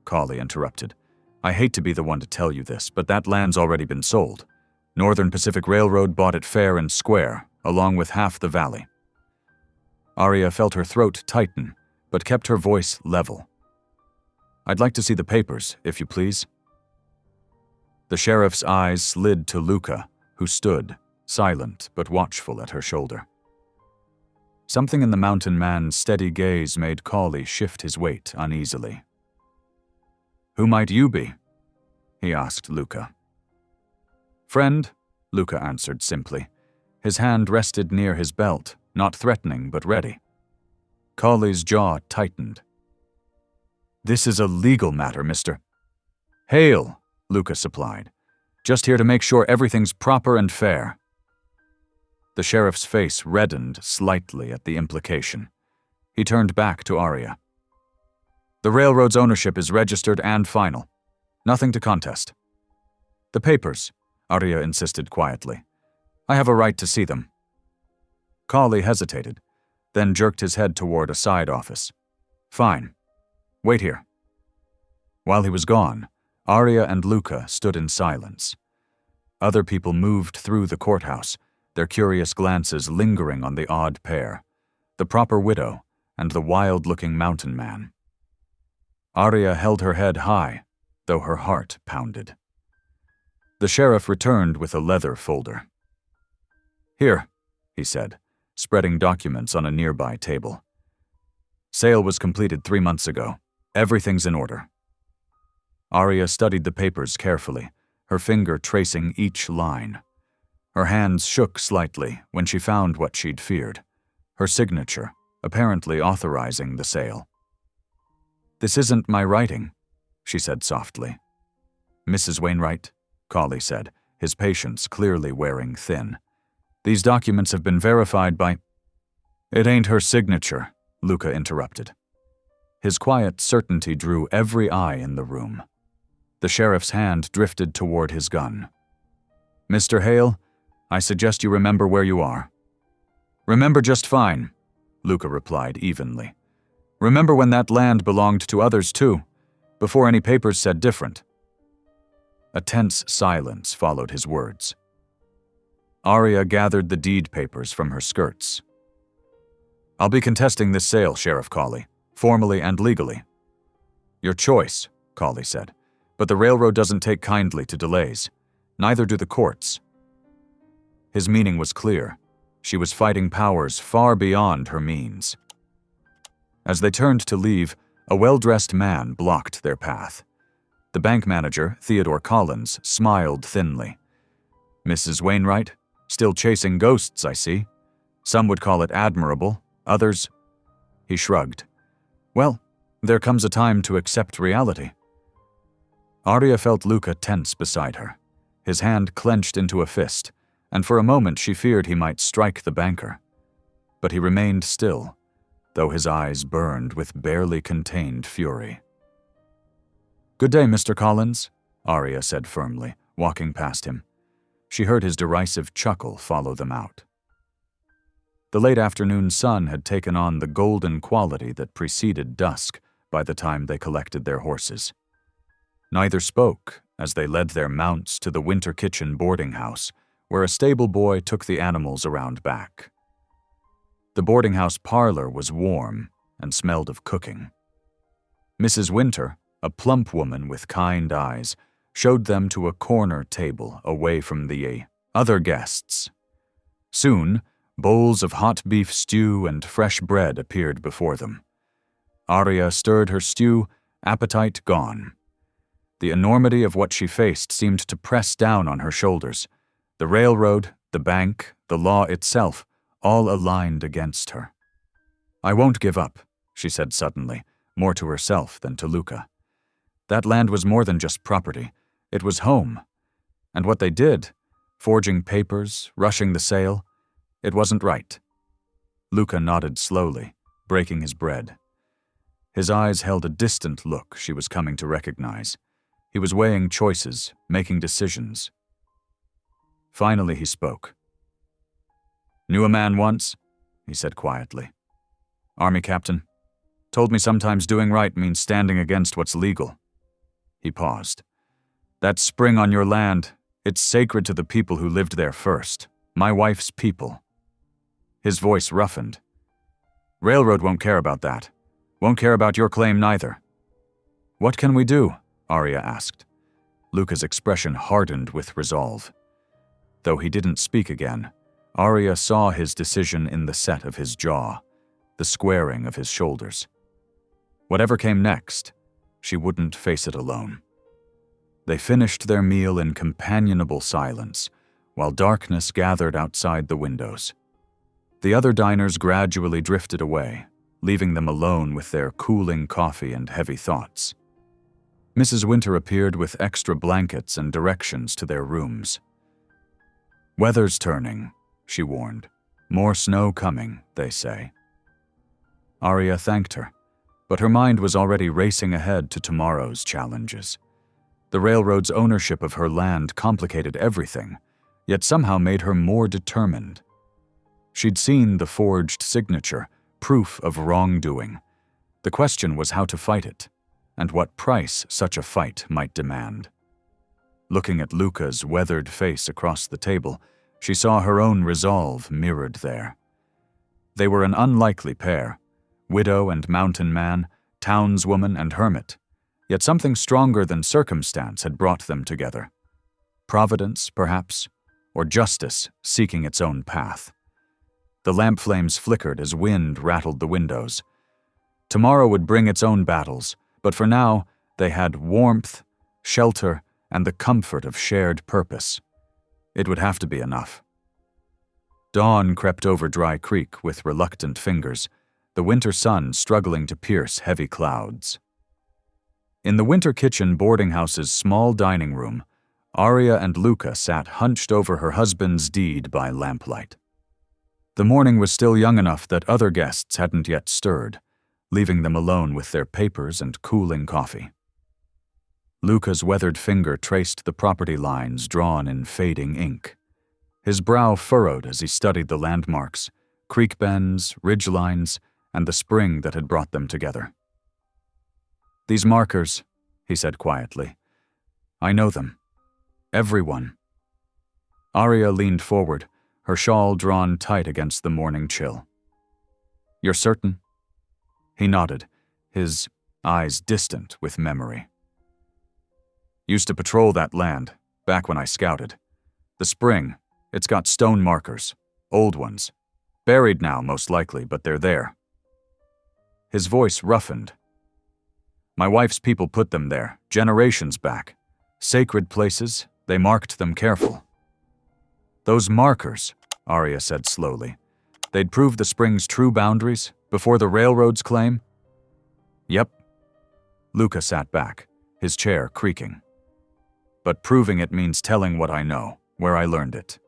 Cawley interrupted, "I hate to be the one to tell you this, but that land's already been sold. Northern Pacific Railroad bought it fair and square, along with half the valley." Arya felt her throat tighten, but kept her voice level. "I'd like to see the papers, if you please." The sheriff's eyes slid to Luca, who stood, silent but watchful at her shoulder. Something in the mountain man's steady gaze made Cawley shift his weight uneasily. "Who might you be?" he asked Luca. "Friend," Luca answered simply. His hand rested near his belt, not threatening but ready. Cawley's jaw tightened. "This is a legal matter, Mr. "Hail," Luca supplied. "Just here to make sure everything's proper and fair." The sheriff's face reddened slightly at the implication. He turned back to Arya. "The railroad's ownership is registered and final. Nothing to contest." "The papers," Arya insisted quietly. "I have a right to see them." Cawley hesitated, then jerked his head toward a side office. "Fine. Wait here." While he was gone, Arya and Luca stood in silence. Other people moved through the courthouse, their curious glances lingering on the odd pair, the proper widow and the wild-looking mountain man. Arya held her head high, though her heart pounded. The sheriff returned with a leather folder. "Here," he said, spreading documents on a nearby table. "Sale was completed 3 months ago. Everything's in order." Arya studied the papers carefully, her finger tracing each line. Her hands shook slightly when she found what she'd feared, her signature, apparently authorizing the sale. "This isn't my writing," she said softly. "Mrs. Wainwright," Cawley said, his patience clearly wearing thin. "These documents have been verified by—" "It ain't her signature," Luca interrupted. His quiet certainty drew every eye in the room. The sheriff's hand drifted toward his gun. "Mr. Hale, I suggest you remember where you are." "Remember just fine," Luca replied evenly. "Remember when that land belonged to others too, before any papers said different." A tense silence followed his words. Arya gathered the deed papers from her skirts. "I'll be contesting this sale, Sheriff Cawley. formally and legally. Your choice, Cawley said, but the railroad doesn't take kindly to delays. Neither do the courts. His meaning was clear. She was fighting powers far beyond her means. As they turned to leave, a well-dressed man blocked their path. The bank manager, Theodore Collins, smiled thinly. "Mrs. Wainwright? Still chasing ghosts, I see. Some would call it admirable, others—" He shrugged. "Well, there comes a time to accept reality." Arya felt Luca tense beside her. His hand clenched into a fist, and for a moment she feared he might strike the banker. But he remained still, though his eyes burned with barely contained fury. "Good day, Mr. Collins," Arya said firmly, walking past him. She heard his derisive chuckle follow them out. The late afternoon sun had taken on the golden quality that preceded dusk by the time they collected their horses. Neither spoke as they led their mounts to the winter kitchen boarding house, where a stable boy took the animals around back. The boarding house parlor was warm and smelled of cooking. Mrs. Winter, a plump woman with kind eyes, showed them to a corner table away from the other guests. Soon, bowls of hot beef stew and fresh bread appeared before them. Arya stirred her stew, appetite gone. The enormity of what she faced seemed to press down on her shoulders. The railroad, the bank, the law itself, all aligned against her. "I won't give up," she said suddenly, more to herself than to Luca. That land was more than just property. It was home. And what they did, forging papers, rushing the sale, it wasn't right. Luca nodded slowly, breaking his bread. His eyes held a distant look she was coming to recognize. He was weighing choices, making decisions. Finally he spoke. "Knew a man once," he said quietly. "Army captain. Told me sometimes doing right means standing against what's legal." He paused. "That spring on your land, it's sacred to the people who lived there first. My wife's people." His voice roughened. "Railroad won't care about that. Won't care about your claim neither." "What can we do?" Arya asked. Luca's expression hardened with resolve. Though he didn't speak again, Arya saw his decision in the set of his jaw, the squaring of his shoulders. Whatever came next, she wouldn't face it alone. They finished their meal in companionable silence, while darkness gathered outside the windows. The other diners gradually drifted away, leaving them alone with their cooling coffee and heavy thoughts. Mrs. Winter appeared with extra blankets and directions to their rooms. "Weather's turning," she warned. "More snow coming, they say." Arya thanked her, but her mind was already racing ahead to tomorrow's challenges. The railroad's ownership of her land complicated everything, yet somehow made her more determined. She'd seen the forged signature, proof of wrongdoing. The question was how to fight it, and what price such a fight might demand. Looking at Luca's weathered face across the table, she saw her own resolve mirrored there. They were an unlikely pair, widow and mountain man, townswoman and hermit, yet something stronger than circumstance had brought them together. Providence, perhaps, or justice seeking its own path. The lamp flames flickered as wind rattled the windows. Tomorrow would bring its own battles, but for now they had warmth, shelter, and the comfort of shared purpose. It would have to be enough. Dawn crept over Dry Creek with reluctant fingers, the winter sun struggling to pierce heavy clouds. In the winter kitchen boarding house's small dining room, Arya and Luca sat hunched over her husband's deed by lamplight. The morning was still young enough that other guests hadn't yet stirred, leaving them alone with their papers and cooling coffee. Luca's weathered finger traced the property lines drawn in fading ink. His brow furrowed as he studied the landmarks, creek bends, ridge lines, and the spring that had brought them together. "These markers," he said quietly. "I know them. Everyone." Arya leaned forward, her shawl drawn tight against the morning chill. "You're certain?" He nodded, his eyes distant with memory. Used to patrol that land, back when I scouted. The spring, it's got stone markers, old ones. Buried now, most likely, but they're there. His voice roughened. My wife's people put them there, generations back. Sacred places, they marked them careful. Those markers, Arya said slowly, they'd prove the spring's true boundaries before the railroad's claim? Yep. Luca sat back, his chair creaking. But proving it means telling what I know, where I learned it.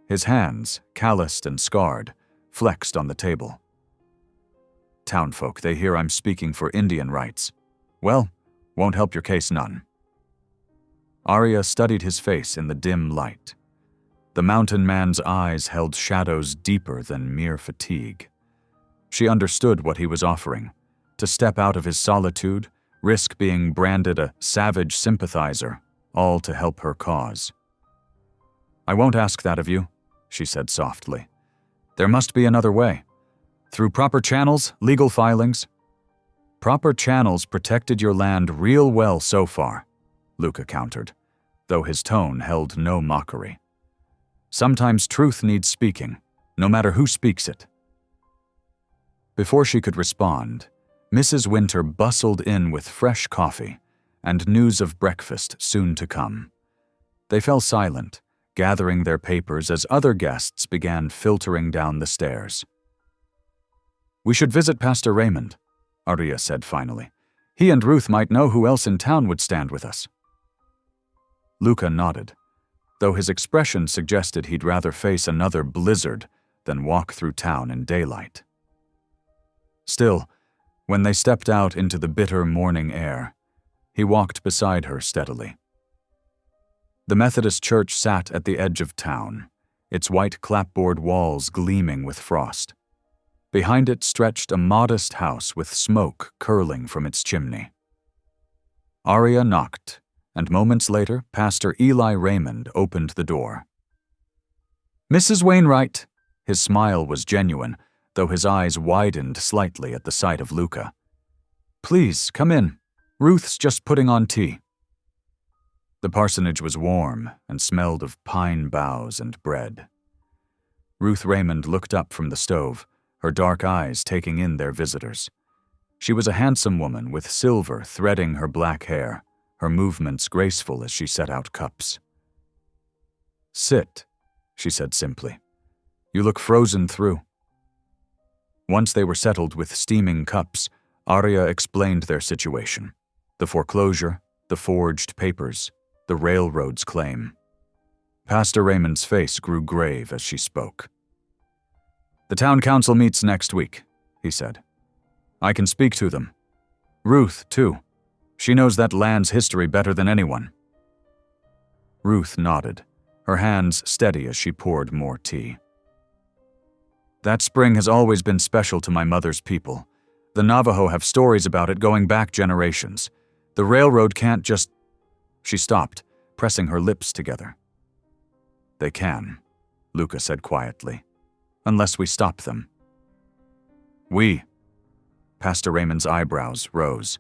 His hands, calloused and scarred, flexed on the table. Townfolk, they hear I'm speaking for Indian rights. Well, won't help your case none. Arya studied his face in the dim light. The mountain man's eyes held shadows deeper than mere fatigue. She understood what he was offering, to step out of his solitude, risk being branded a savage sympathizer, all to help her cause. I won't ask that of you, she said softly. There must be another way. Through proper channels, legal filings. Proper channels protected your land real well so far, Luca countered, though his tone held no mockery. Sometimes truth needs speaking, no matter who speaks it. Before she could respond, Mrs. Winter bustled in with fresh coffee and news of breakfast soon to come. They fell silent, gathering their papers as other guests began filtering down the stairs. We should visit Pastor Raymond, Arya said finally. He and Ruth might know who else in town would stand with us. Luca nodded, though his expression suggested he'd rather face another blizzard than walk through town in daylight. Still, when they stepped out into the bitter morning air, he walked beside her steadily. The Methodist church sat at the edge of town, its white clapboard walls gleaming with frost. Behind it stretched a modest house with smoke curling from its chimney. Arya knocked, and moments later, Pastor Eli Raymond opened the door. Mrs. Wainwright, his smile was genuine, though his eyes widened slightly at the sight of Luca. Please, come in. Ruth's just putting on tea. The parsonage was warm and smelled of pine boughs and bread. Ruth Raymond looked up from the stove, her dark eyes taking in their visitors. She was a handsome woman with silver threading her black hair, her movements graceful as she set out cups. Sit, she said simply. You look frozen through. Once they were settled with steaming cups, Arya explained their situation. The foreclosure, the forged papers, the railroad's claim. Pastor Raymond's face grew grave as she spoke. The town council meets next week, he said. I can speak to them. Ruth, too. She knows that land's history better than anyone. Ruth nodded, her hands steady as she poured more tea. That spring has always been special to my mother's people. The Navajo have stories about it going back generations. The railroad can't just... She stopped, pressing her lips together. They can, Luca said quietly, unless we stop them. We. Pastor Raymond's eyebrows rose.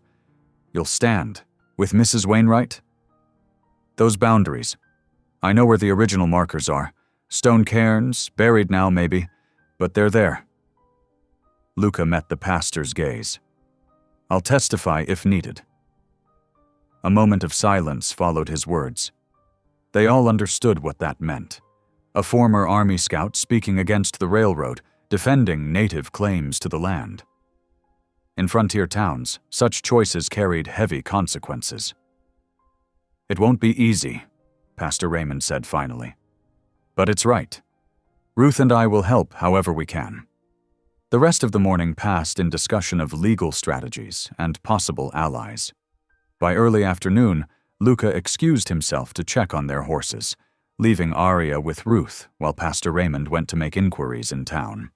You'll stand, with Mrs. Wainwright? Those boundaries. I know where the original markers are. Stone cairns, buried now maybe, but they're there. Luca met the pastor's gaze. I'll testify if needed. A moment of silence followed his words. They all understood what that meant. A former Army scout speaking against the railroad, defending native claims to the land. In frontier towns, such choices carried heavy consequences. It won't be easy, Pastor Raymond said finally. But it's right. Ruth and I will help however we can. The rest of the morning passed in discussion of legal strategies and possible allies. By early afternoon, Luca excused himself to check on their horses, leaving Arya with Ruth while Pastor Raymond went to make inquiries in town.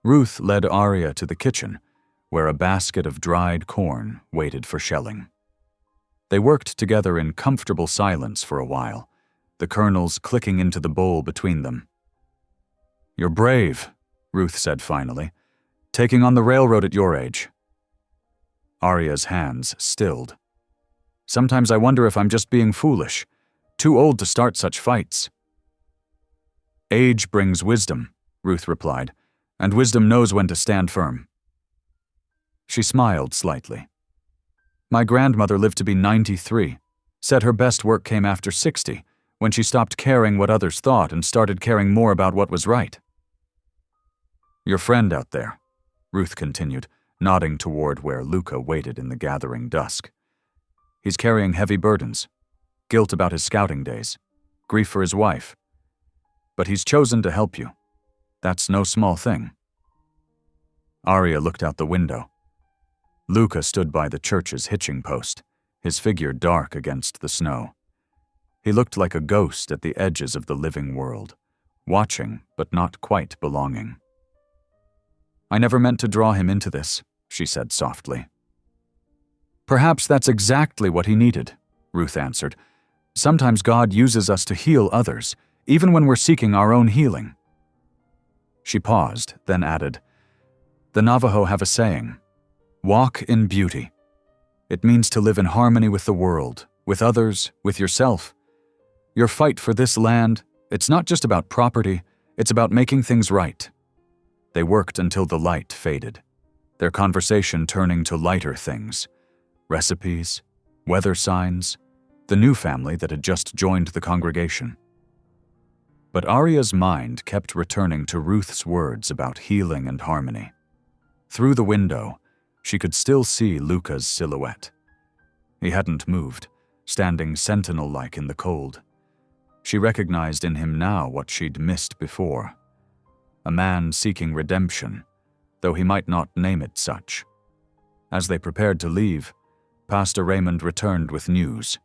Ruth led Arya to the kitchen, where a basket of dried corn waited for shelling. They worked together in comfortable silence for a while, the kernels clicking into the bowl between them. You're brave, Ruth said finally, taking on the railroad at your age. Arya's hands stilled. Sometimes I wonder if I'm just being foolish, too old to start such fights. Age brings wisdom, Ruth replied, and wisdom knows when to stand firm. She smiled slightly. My grandmother lived to be 93, said her best work came after 60, when she stopped caring what others thought and started caring more about what was right. Your friend out there, Ruth continued, nodding toward where Luca waited in the gathering dusk. He's carrying heavy burdens, guilt about his scouting days, grief for his wife. But he's chosen to help you. That's no small thing. Arya looked out the window. Luca stood by the church's hitching post, his figure dark against the snow. He looked like a ghost at the edges of the living world, watching but not quite belonging. I never meant to draw him into this, she said softly. Perhaps that's exactly what he needed, Ruth answered. Sometimes God uses us to heal others, even when we're seeking our own healing. She paused, then added, The Navajo have a saying, walk in beauty. It means to live in harmony with the world, with others, with yourself. Your fight for this land, it's not just about property, it's about making things right. They worked until the light faded, their conversation turning to lighter things, recipes, weather signs, the new family that had just joined the congregation. But Arya's mind kept returning to Ruth's words about healing and harmony. Through the window, she could still see Luca's silhouette. He hadn't moved, standing sentinel-like in the cold. She recognized in him now what she'd missed before. A man seeking redemption, though he might not name it such. As they prepared to leave, Pastor Raymond returned with news.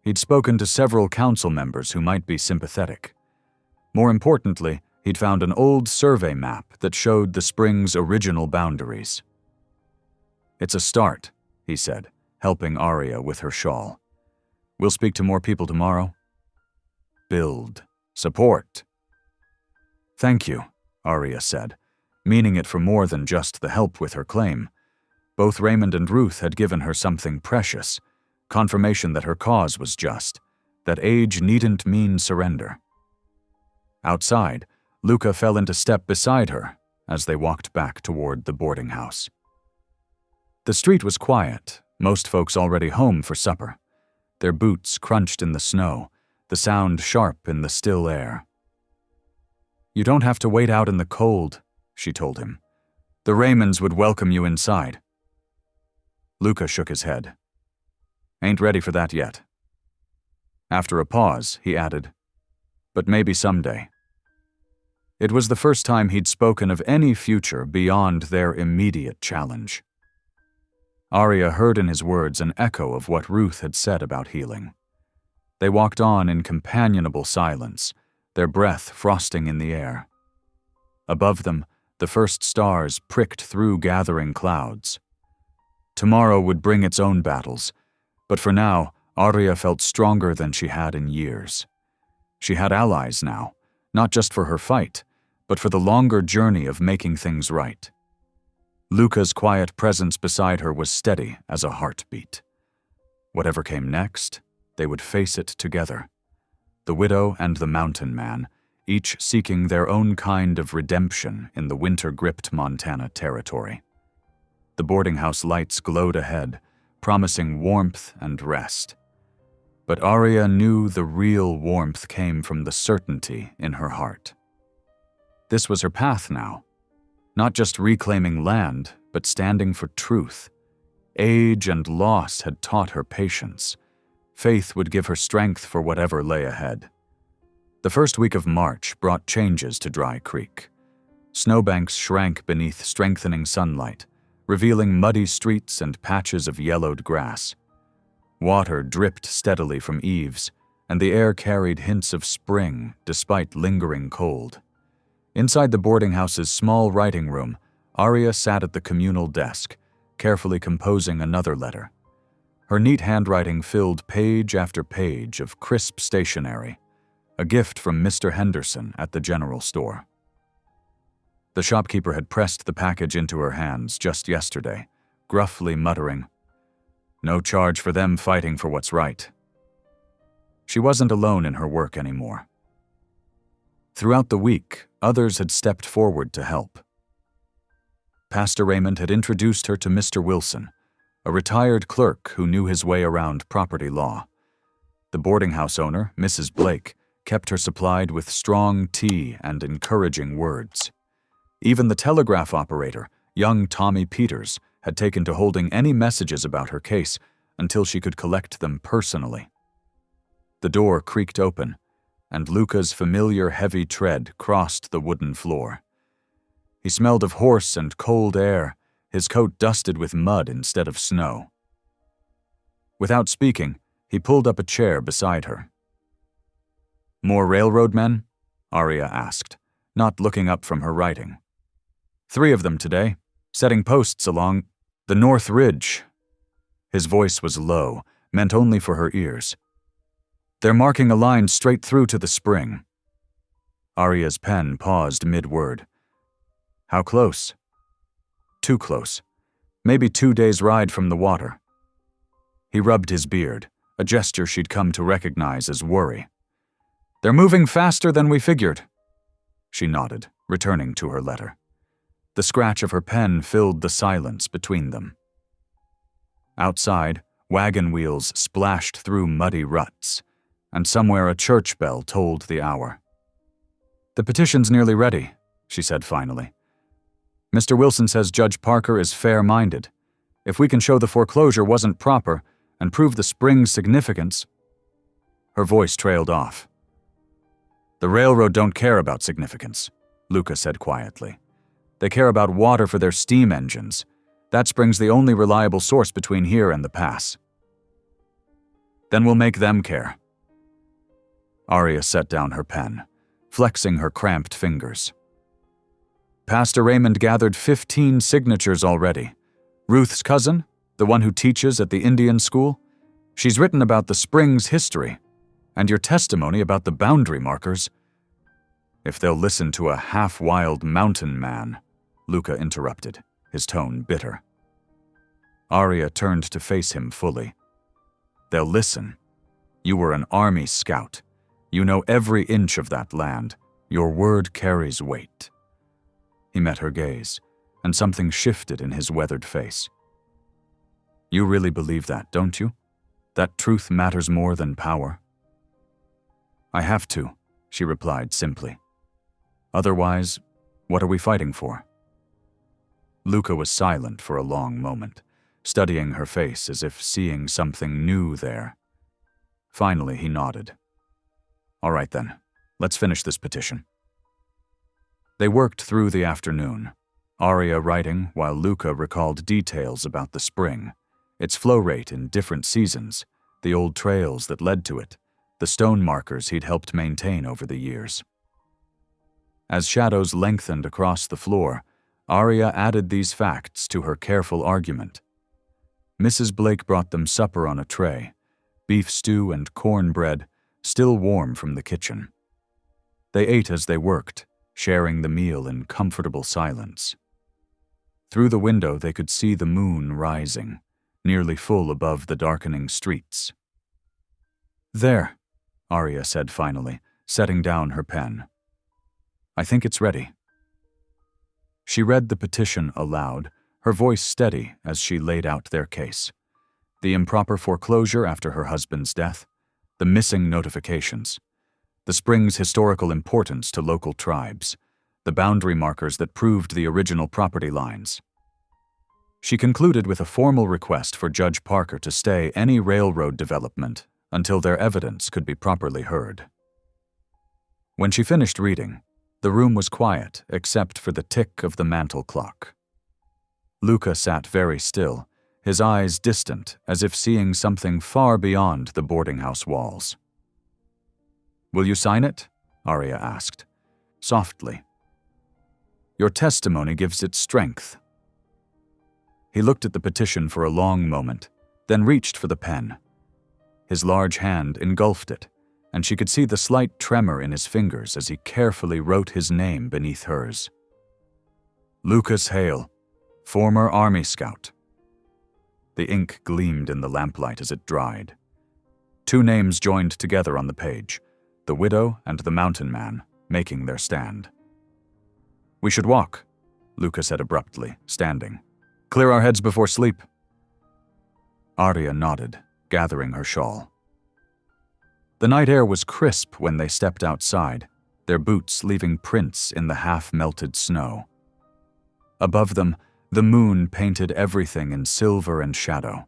He'd spoken to several council members who might be sympathetic. More importantly, he'd found an old survey map that showed the spring's original boundaries. It's a start, he said, helping Arya with her shawl. We'll speak to more people tomorrow. Build. Support. Thank you, Arya said, meaning it for more than just the help with her claim. Both Raymond and Ruth had given her something precious, confirmation that her cause was just, that age needn't mean surrender. Outside, Luca fell into step beside her as they walked back toward the boarding house. The street was quiet, most folks already home for supper. Their boots crunched in the snow, the sound sharp in the still air. You don't have to wait out in the cold, she told him. The Raymonds would welcome you inside. Luca shook his head. Ain't ready for that yet. After a pause, he added, but maybe someday. It was the first time he'd spoken of any future beyond their immediate challenge. Arya heard in his words an echo of what Ruth had said about healing. They walked on in companionable silence, their breath frosting in the air. Above them, the first stars pricked through gathering clouds. Tomorrow would bring its own battles, but for now, Arya felt stronger than she had in years. She had allies now, not just for her fight, but for the longer journey of making things right. Luca's quiet presence beside her was steady as a heartbeat. Whatever came next, they would face it together. The widow and the mountain man, each seeking their own kind of redemption in the winter-gripped Montana territory. The boarding house lights glowed ahead, promising warmth and rest. But Arya knew the real warmth came from the certainty in her heart. This was her path now. Not just reclaiming land, but standing for truth. Age and loss had taught her patience. Faith would give her strength for whatever lay ahead. The first week of March brought changes to Dry Creek. Snowbanks shrank beneath strengthening sunlight, revealing muddy streets and patches of yellowed grass. Water dripped steadily from eaves, and the air carried hints of spring despite lingering cold. Inside the boarding house's small writing room, Arya sat at the communal desk, carefully composing another letter. Her neat handwriting filled page after page of crisp stationery, a gift from Mr. Henderson at the general store. The shopkeeper had pressed the package into her hands just yesterday, gruffly muttering, "No charge for them fighting for what's right." She wasn't alone in her work anymore. Throughout the week, others had stepped forward to help. Pastor Raymond had introduced her to Mr. Wilson, a retired clerk who knew his way around property law. The boarding house owner, Mrs. Blake, kept her supplied with strong tea and encouraging words. Even the telegraph operator, young Tommy Peters, had taken to holding any messages about her case until she could collect them personally. The door creaked open, and Luca's familiar heavy tread crossed the wooden floor. He smelled of horse and cold air, his coat dusted with mud instead of snow. Without speaking, he pulled up a chair beside her. "More railroad men?" Arya asked, not looking up from her writing. "3 of them today, setting posts along the North Ridge." His voice was low, meant only for her ears. "They're marking a line straight through to the spring." Arya's pen paused mid-word. "How close?" "Too close. Maybe 2 days' ride from the water." He rubbed his beard, a gesture she'd come to recognize as worry. "They're moving faster than we figured." She nodded, returning to her letter. The scratch of her pen filled the silence between them. Outside, wagon wheels splashed through muddy ruts, and somewhere a church bell tolled the hour. "The petition's nearly ready," she said finally. "Mr. Wilson says Judge Parker is fair-minded. If we can show the foreclosure wasn't proper and prove the spring's significance—" Her voice trailed off. "The railroad don't care about significance," Luca said quietly. "They care about water for their steam engines. That spring's the only reliable source between here and the pass." "Then we'll make them care." Arya set down her pen, flexing her cramped fingers. "Pastor Raymond gathered 15 signatures already. Ruth's cousin, the one who teaches at the Indian school, she's written about the spring's history, and your testimony about the boundary markers." "If they'll listen to a half-wild mountain man," Luca interrupted, his tone bitter. Arya turned to face him fully. "They'll listen. You were an army scout. You know every inch of that land. Your word carries weight." He met her gaze, and something shifted in his weathered face. "You really believe that, don't you? That truth matters more than power?" "I have to," she replied simply. "Otherwise, what are we fighting for?" Luca was silent for a long moment, studying her face as if seeing something new there. Finally, he nodded. "All right then, let's finish this petition." They worked through the afternoon, Arya writing while Luca recalled details about the spring, its flow rate in different seasons, the old trails that led to it, the stone markers he'd helped maintain over the years. As shadows lengthened across the floor, Arya added these facts to her careful argument. Mrs. Blake brought them supper on a tray, beef stew and cornbread, still warm from the kitchen. They ate as they worked, sharing the meal in comfortable silence. Through the window they could see the moon rising, nearly full above the darkening streets. "There," Arya said finally, setting down her pen. "I think it's ready." She read the petition aloud, her voice steady as she laid out their case. The improper foreclosure after her husband's death, the missing notifications, the spring's historical importance to local tribes, the boundary markers that proved the original property lines. She concluded with a formal request for Judge Parker to stay any railroad development until their evidence could be properly heard. When she finished reading, the room was quiet except for the tick of the mantel clock. Luca sat very still, his eyes distant as if seeing something far beyond the boarding house walls. "Will you sign it?" Arya asked, softly. "Your testimony gives it strength." He looked at the petition for a long moment, then reached for the pen. His large hand engulfed it, and she could see the slight tremor in his fingers as he carefully wrote his name beneath hers. "Lucas Hale, former Army Scout, The ink gleamed in the lamplight as it dried. 2 names joined together on the page, the widow and the mountain man, making their stand. "We should walk," Luca said abruptly, standing. "Clear our heads before sleep." Arya nodded, gathering her shawl. The night air was crisp when they stepped outside, their boots leaving prints in the half-melted snow. Above them, the moon painted everything in silver and shadow.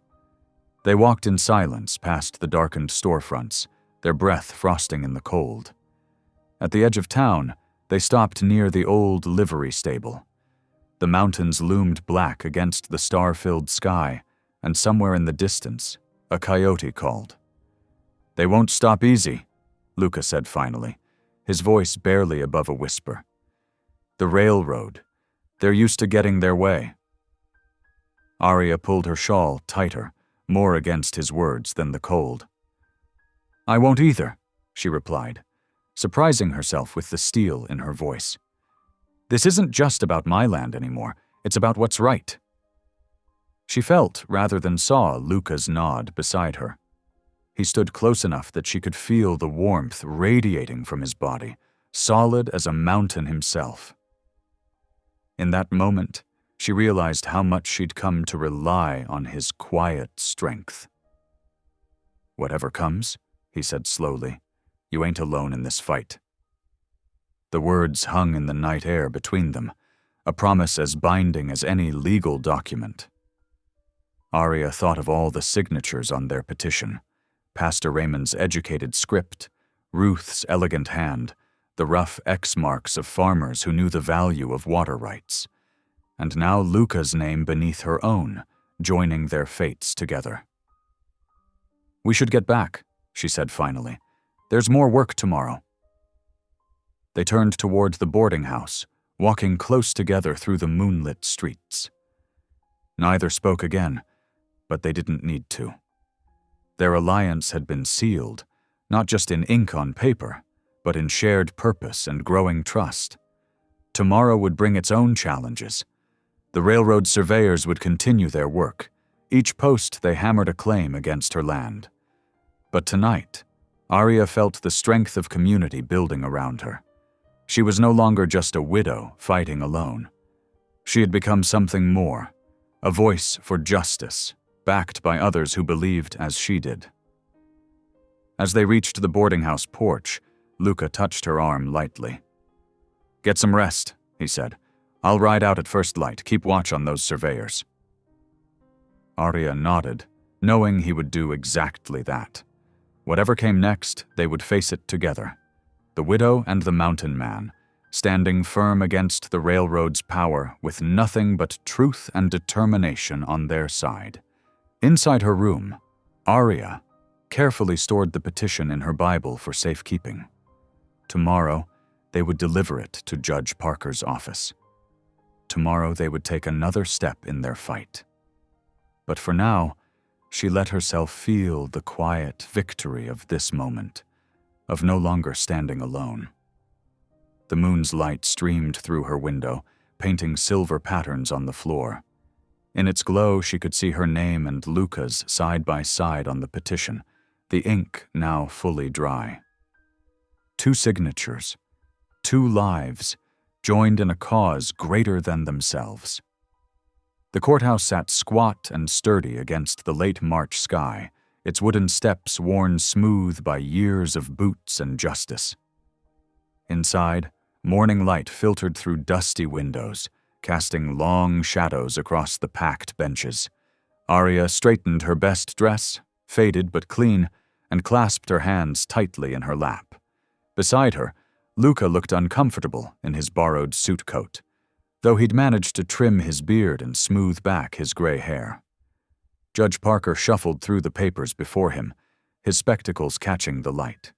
They walked in silence past the darkened storefronts, their breath frosting in the cold. At the edge of town, they stopped near the old livery stable. The mountains loomed black against the star-filled sky, and somewhere in the distance, a coyote called. "They won't stop easy," Luca said finally, his voice barely above a whisper. "The railroad. They're used to getting their way." Arya pulled her shawl tighter, more against his words than the cold. "I won't either," she replied, surprising herself with the steel in her voice. "This isn't just about my land anymore, it's about what's right." She felt rather than saw Luca's nod beside her. He stood close enough that she could feel the warmth radiating from his body, solid as a mountain himself. In that moment, she realized how much she'd come to rely on his quiet strength. "Whatever comes," he said slowly, "you ain't alone in this fight." The words hung in the night air between them, a promise as binding as any legal document. Arya thought of all the signatures on their petition, Pastor Raymond's educated script, Ruth's elegant hand, the rough X marks of farmers who knew the value of water rights, and now Luca's name beneath her own, joining their fates together. "We should get back," she said finally. "There's more work tomorrow." They turned toward the boarding house, walking close together through the moonlit streets. Neither spoke again, but they didn't need to. Their alliance had been sealed, not just in ink on paper, but in shared purpose and growing trust. Tomorrow would bring its own challenges. The railroad surveyors would continue their work. Each post they hammered a claim against her land. But tonight, Arya felt the strength of community building around her. She was no longer just a widow fighting alone. She had become something more, a voice for justice, backed by others who believed as she did. As they reached the boarding house porch, Luca touched her arm lightly. "Get some rest," he said. "I'll ride out at first light. Keep watch on those surveyors." Arya nodded, knowing he would do exactly that. Whatever came next, they would face it together. The widow and the mountain man, standing firm against the railroad's power with nothing but truth and determination on their side. Inside her room, Arya carefully stored the petition in her Bible for safekeeping. Tomorrow, they would deliver it to Judge Parker's office. Tomorrow they would take another step in their fight. But for now, she let herself feel the quiet victory of this moment, of no longer standing alone. The moon's light streamed through her window, painting silver patterns on the floor. In its glow, she could see her name and Luca's side by side on the petition, the ink now fully dry. 2 signatures, 2 lives, joined in a cause greater than themselves. The courthouse sat squat and sturdy against the late March sky, its wooden steps worn smooth by years of boots and justice. Inside, morning light filtered through dusty windows, casting long shadows across the packed benches. Arya straightened her best dress, faded but clean, and clasped her hands tightly in her lap. Beside her, Luca looked uncomfortable in his borrowed suit coat, though he'd managed to trim his beard and smooth back his gray hair. Judge Parker shuffled through the papers before him, his spectacles catching the light.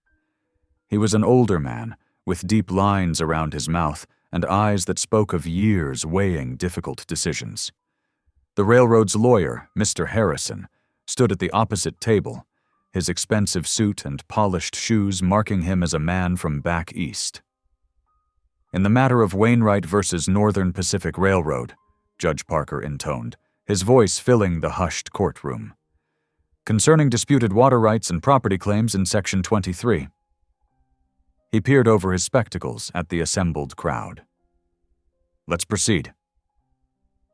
He was an older man, with deep lines around his mouth and eyes that spoke of years weighing difficult decisions. The railroad's lawyer, Mr. Harrison, stood at the opposite table, his expensive suit and polished shoes marking him as a man from back east. "In the matter of Wainwright versus Northern Pacific Railroad," Judge Parker intoned, his voice filling the hushed courtroom. "Concerning disputed water rights and property claims in Section 23. He peered over his spectacles at the assembled crowd. "Let's proceed."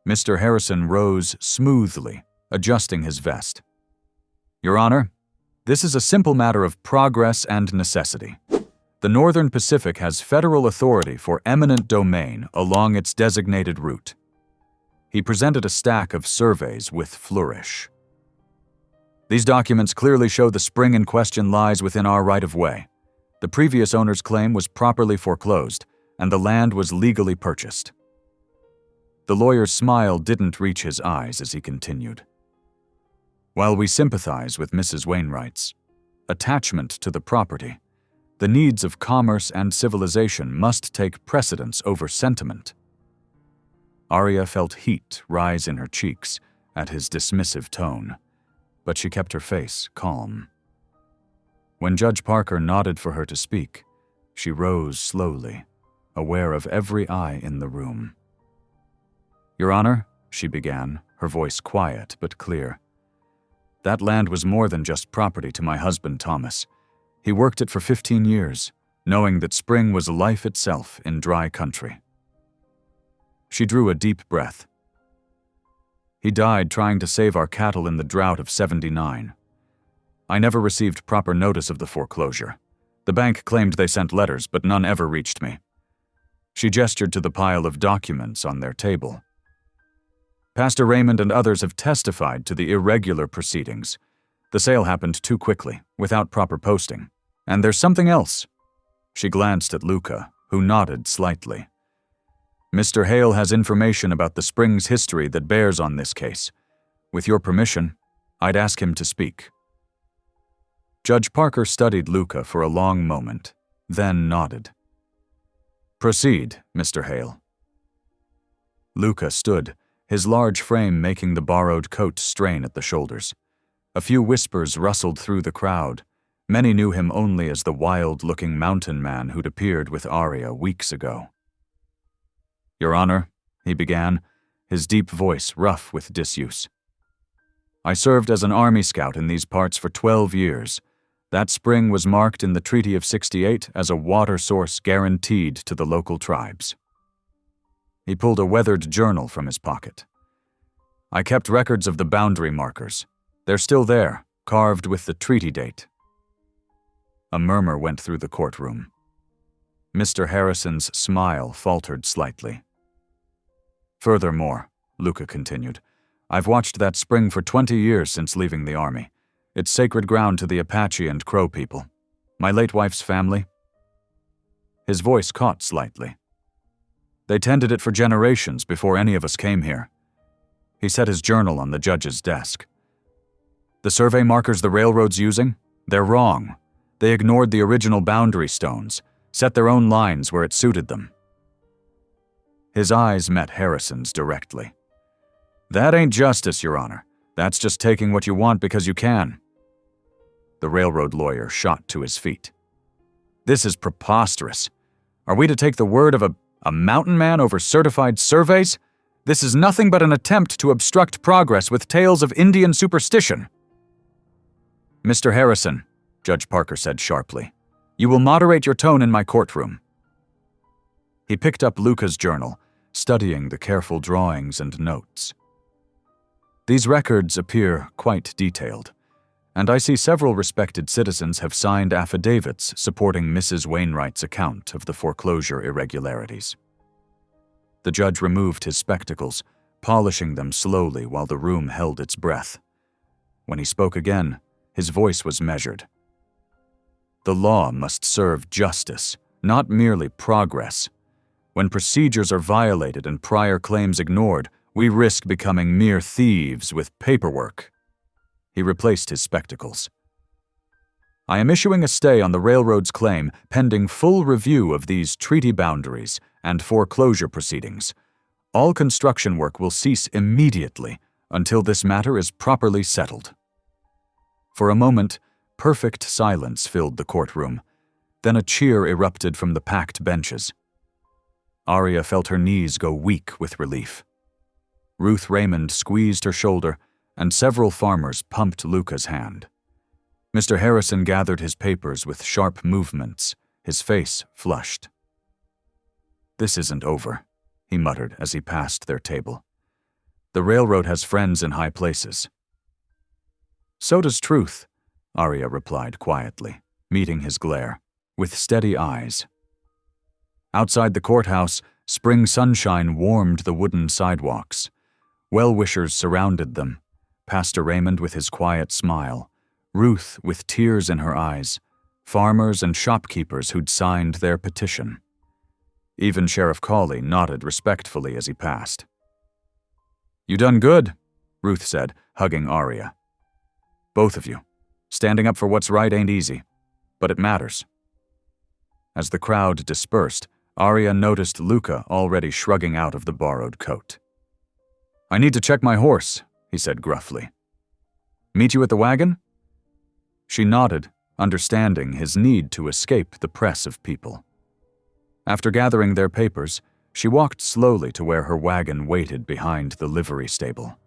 Mr. Harrison rose smoothly, adjusting his vest. "Your Honor, this is a simple matter of progress and necessity. The Northern Pacific has federal authority for eminent domain along its designated route." He presented a stack of surveys with flourish. "These documents clearly show the spring in question lies within our right-of-way. The previous owner's claim was properly foreclosed, and the land was legally purchased." The lawyer's smile didn't reach his eyes as he continued. "While we sympathize with Mrs. Wainwright's attachment to the property, the needs of commerce and civilization must take precedence over sentiment." Arya felt heat rise in her cheeks at his dismissive tone, but she kept her face calm. When Judge Parker nodded for her to speak, she rose slowly, aware of every eye in the room. "Your Honor," she began, her voice quiet but clear, "that land was more than just property to my husband Thomas. He worked it for 15 years, knowing that spring was life itself in dry country." She drew a deep breath. "He died trying to save our cattle in the drought of '79. I never received proper notice of the foreclosure. The bank claimed they sent letters, but none ever reached me." She gestured to the pile of documents on their table. "Pastor Raymond and others have testified to the irregular proceedings. The sale happened too quickly, without proper posting. And there's something else." She glanced at Luca, who nodded slightly. "Mr. Hale has information about the spring's history that bears on this case. With your permission, I'd ask him to speak." Judge Parker studied Luca for a long moment, then nodded. "Proceed, Mr. Hale." Luca stood, his large frame making the borrowed coat strain at the shoulders. A few whispers rustled through the crowd. Many knew him only as the wild-looking mountain man who'd appeared with Arya weeks ago. "Your Honor," he began, his deep voice rough with disuse. "I served as an Army scout in these parts for 12 years. That spring was marked in the Treaty of '68 as a water source guaranteed to the local tribes." He pulled a weathered journal from his pocket. "I kept records of the boundary markers. They're still there, carved with the treaty date." A murmur went through the courtroom. Mr. Harrison's smile faltered slightly. "Furthermore," Luca continued, "I've watched that spring for 20 years since leaving the Army. It's sacred ground to the Apache and Crow people. My late wife's family." His voice caught slightly. "They tended it for generations before any of us came here." He set his journal on the judge's desk. "The survey markers the railroad's using? They're wrong. They ignored the original boundary stones, set their own lines where it suited them." His eyes met Harrison's directly. "That ain't justice, Your Honor. That's just taking what you want because you can." The railroad lawyer shot to his feet. "This is preposterous. Are we to take the word of a mountain man over certified surveys? This is nothing but an attempt to obstruct progress with tales of Indian superstition." "Mr. Harrison," Judge Parker said sharply, "you will moderate your tone in my courtroom." He picked up Luca's journal, studying the careful drawings and notes. "These records appear quite detailed, and I see several respected citizens have signed affidavits supporting Mrs. Wainwright's account of the foreclosure irregularities." The judge removed his spectacles, polishing them slowly while the room held its breath. When he spoke again, his voice was measured. "The law must serve justice, not merely progress. When procedures are violated and prior claims ignored, we risk becoming mere thieves with paperwork." He replaced his spectacles. "I am issuing a stay on the railroad's claim pending full review of these treaty boundaries and foreclosure proceedings. All construction work will cease immediately until this matter is properly settled." For a moment, perfect silence filled the courtroom. Then a cheer erupted from the packed benches. Arya felt her knees go weak with relief. Ruth Raymond squeezed her shoulder, and several farmers pumped Luca's hand. Mr. Harrison gathered his papers with sharp movements, his face flushed. "This isn't over," he muttered as he passed their table. "The railroad has friends in high places." "So does truth," Arya replied quietly, meeting his glare, with steady eyes. Outside the courthouse, spring sunshine warmed the wooden sidewalks. Well-wishers surrounded them, Pastor Raymond with his quiet smile, Ruth with tears in her eyes, farmers and shopkeepers who'd signed their petition. Even Sheriff Cawley nodded respectfully as he passed. "You done good," Ruth said, hugging Arya. "Both of you. Standing up for what's right ain't easy, but it matters." As the crowd dispersed, Arya noticed Luca already shrugging out of the borrowed coat. "I need to check my horse," he said gruffly. "Meet you at the wagon?" She nodded, understanding his need to escape the press of people. After gathering their papers, she walked slowly to where her wagon waited behind the livery stable.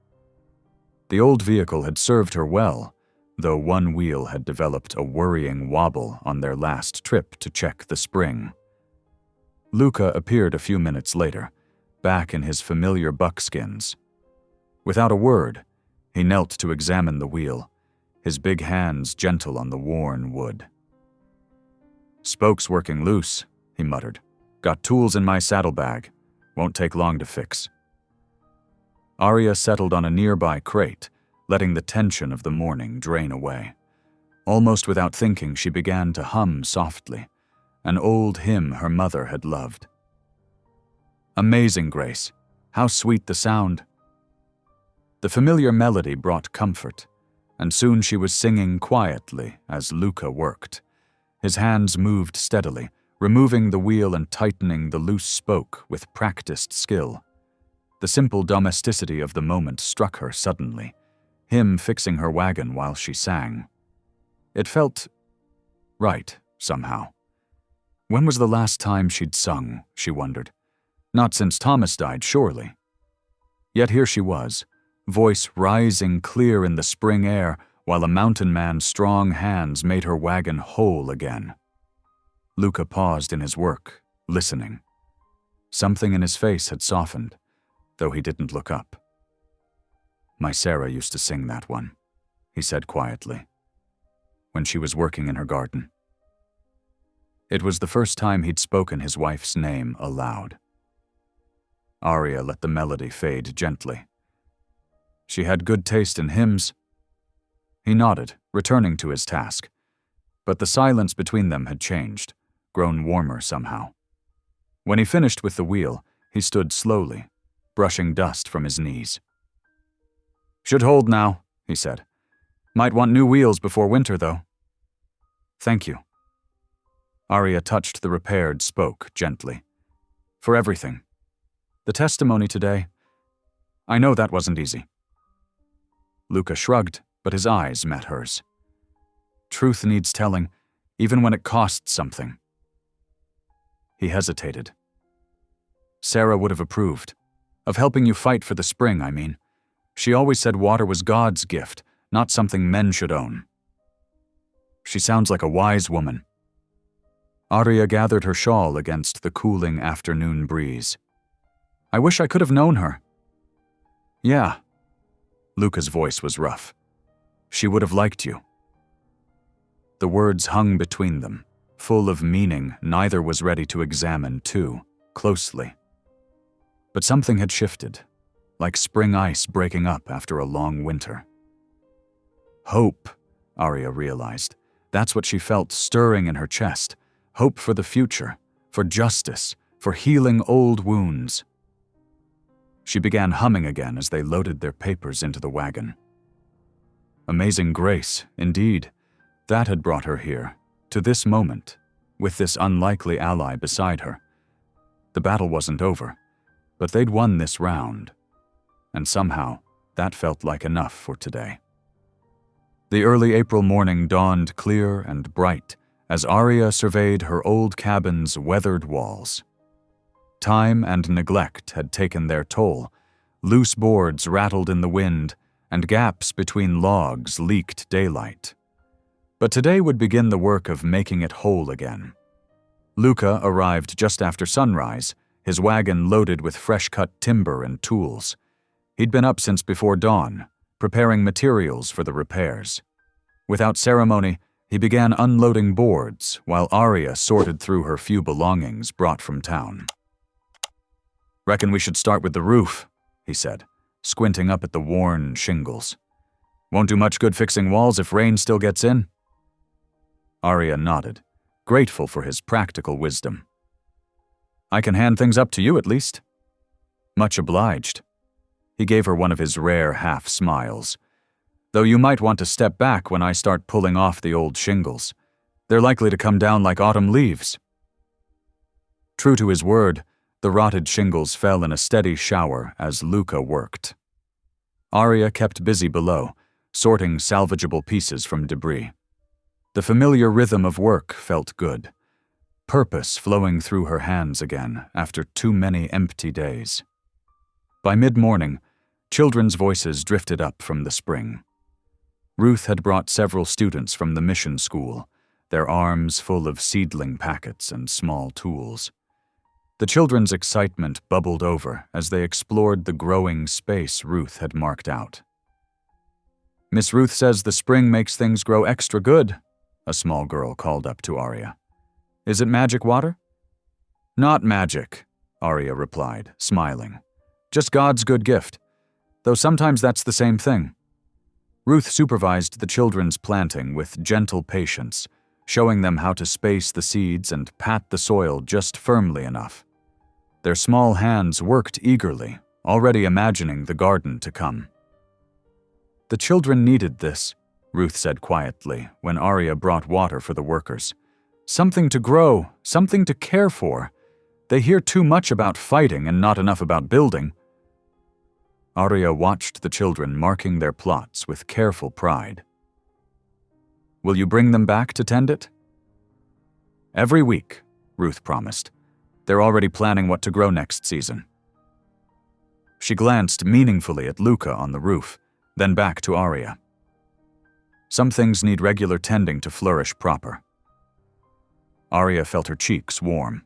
The old vehicle had served her well, though one wheel had developed a worrying wobble on their last trip to check the spring. Luca appeared a few minutes later, back in his familiar buckskins. Without a word, he knelt to examine the wheel, his big hands gentle on the worn wood. "Spokes working loose," he muttered. "Got tools in my saddlebag. Won't take long to fix." Arya settled on a nearby crate, letting the tension of the morning drain away. Almost without thinking, she began to hum softly, an old hymn her mother had loved. "Amazing Grace, how sweet the sound." The familiar melody brought comfort, and soon she was singing quietly as Luca worked. His hands moved steadily, removing the wheel and tightening the loose spoke with practiced skill. The simple domesticity of the moment struck her suddenly, him fixing her wagon while she sang. It felt right, somehow. When was the last time she'd sung, she wondered. Not since Thomas died, surely. Yet here she was, voice rising clear in the spring air, while a mountain man's strong hands made her wagon whole again. Luca paused in his work, listening. Something in his face had softened, though he didn't look up. "My Sarah used to sing that one," he said quietly, "when she was working in her garden." It was the first time he'd spoken his wife's name aloud. Arya let the melody fade gently. She had good taste in hymns. He nodded, returning to his task, but the silence between them had changed, grown warmer somehow. When he finished with the wheel, he stood slowly, brushing dust from his knees. "Should hold now," he said. "Might want new wheels before winter, though." "Thank you." Arya touched the repaired spoke gently. "For everything. The testimony today. I know that wasn't easy." Luca shrugged, but his eyes met hers. "Truth needs telling, even when it costs something." He hesitated. "Sarah would have approved. Of helping you fight for the spring, I mean. She always said water was God's gift, not something men should own." "She sounds like a wise woman." Arya gathered her shawl against the cooling afternoon breeze. "I wish I could have known her." "Yeah." Luca's voice was rough. "She would have liked you." The words hung between them, full of meaning neither was ready to examine too closely. But something had shifted, like spring ice breaking up after a long winter. Hope, Arya realized. That's what she felt stirring in her chest. Hope for the future, for justice, for healing old wounds. She began humming again as they loaded their papers into the wagon. Amazing grace, indeed. That had brought her here, to this moment, with this unlikely ally beside her. The battle wasn't over, but they'd won this round. And somehow, that felt like enough for today. The early April morning dawned clear and bright as Arya surveyed her old cabin's weathered walls. Time and neglect had taken their toll, Loose boards rattled in the wind, and gaps between logs leaked daylight. But today would begin the work of making it whole again. Luca arrived just after sunrise, his wagon loaded with fresh-cut timber and tools. He'd been up since before dawn, preparing materials for the repairs. Without ceremony, he began unloading boards while Arya sorted through her few belongings brought from town. "Reckon we should start with the roof," he said, squinting up at the worn shingles. "Won't do much good fixing walls if rain still gets in." Arya nodded, grateful for his practical wisdom. "I can hand things up to you at least." "Much obliged." He gave her one of his rare half-smiles. "Though you might want to step back when I start pulling off the old shingles. They're likely to come down like autumn leaves." True to his word, the rotted shingles fell in a steady shower as Luca worked. Arya kept busy below, sorting salvageable pieces from debris. The familiar rhythm of work felt good, purpose flowing through her hands again after too many empty days. By mid-morning, children's voices drifted up from the spring. Ruth had brought several students from the mission school, their arms full of seedling packets and small tools. The children's excitement bubbled over as they explored the growing space Ruth had marked out. "Miss Ruth says the spring makes things grow extra good," a small girl called up to Arya. "Is it magic water?" "Not magic," Arya replied, smiling. "Just God's good gift, though sometimes that's the same thing." Ruth supervised the children's planting with gentle patience, showing them how to space the seeds and pat the soil just firmly enough. Their small hands worked eagerly, already imagining the garden to come. "The children needed this," Ruth said quietly when Arya brought water for the workers. "Something to grow, something to care for. They hear too much about fighting and not enough about building." Arya watched the children marking their plots with careful pride. "Will you bring them back to tend it?" "Every week," Ruth promised. "They're already planning what to grow next season." She glanced meaningfully at Luca on the roof, then back to Arya. "Some things need regular tending to flourish proper." Arya felt her cheeks warm.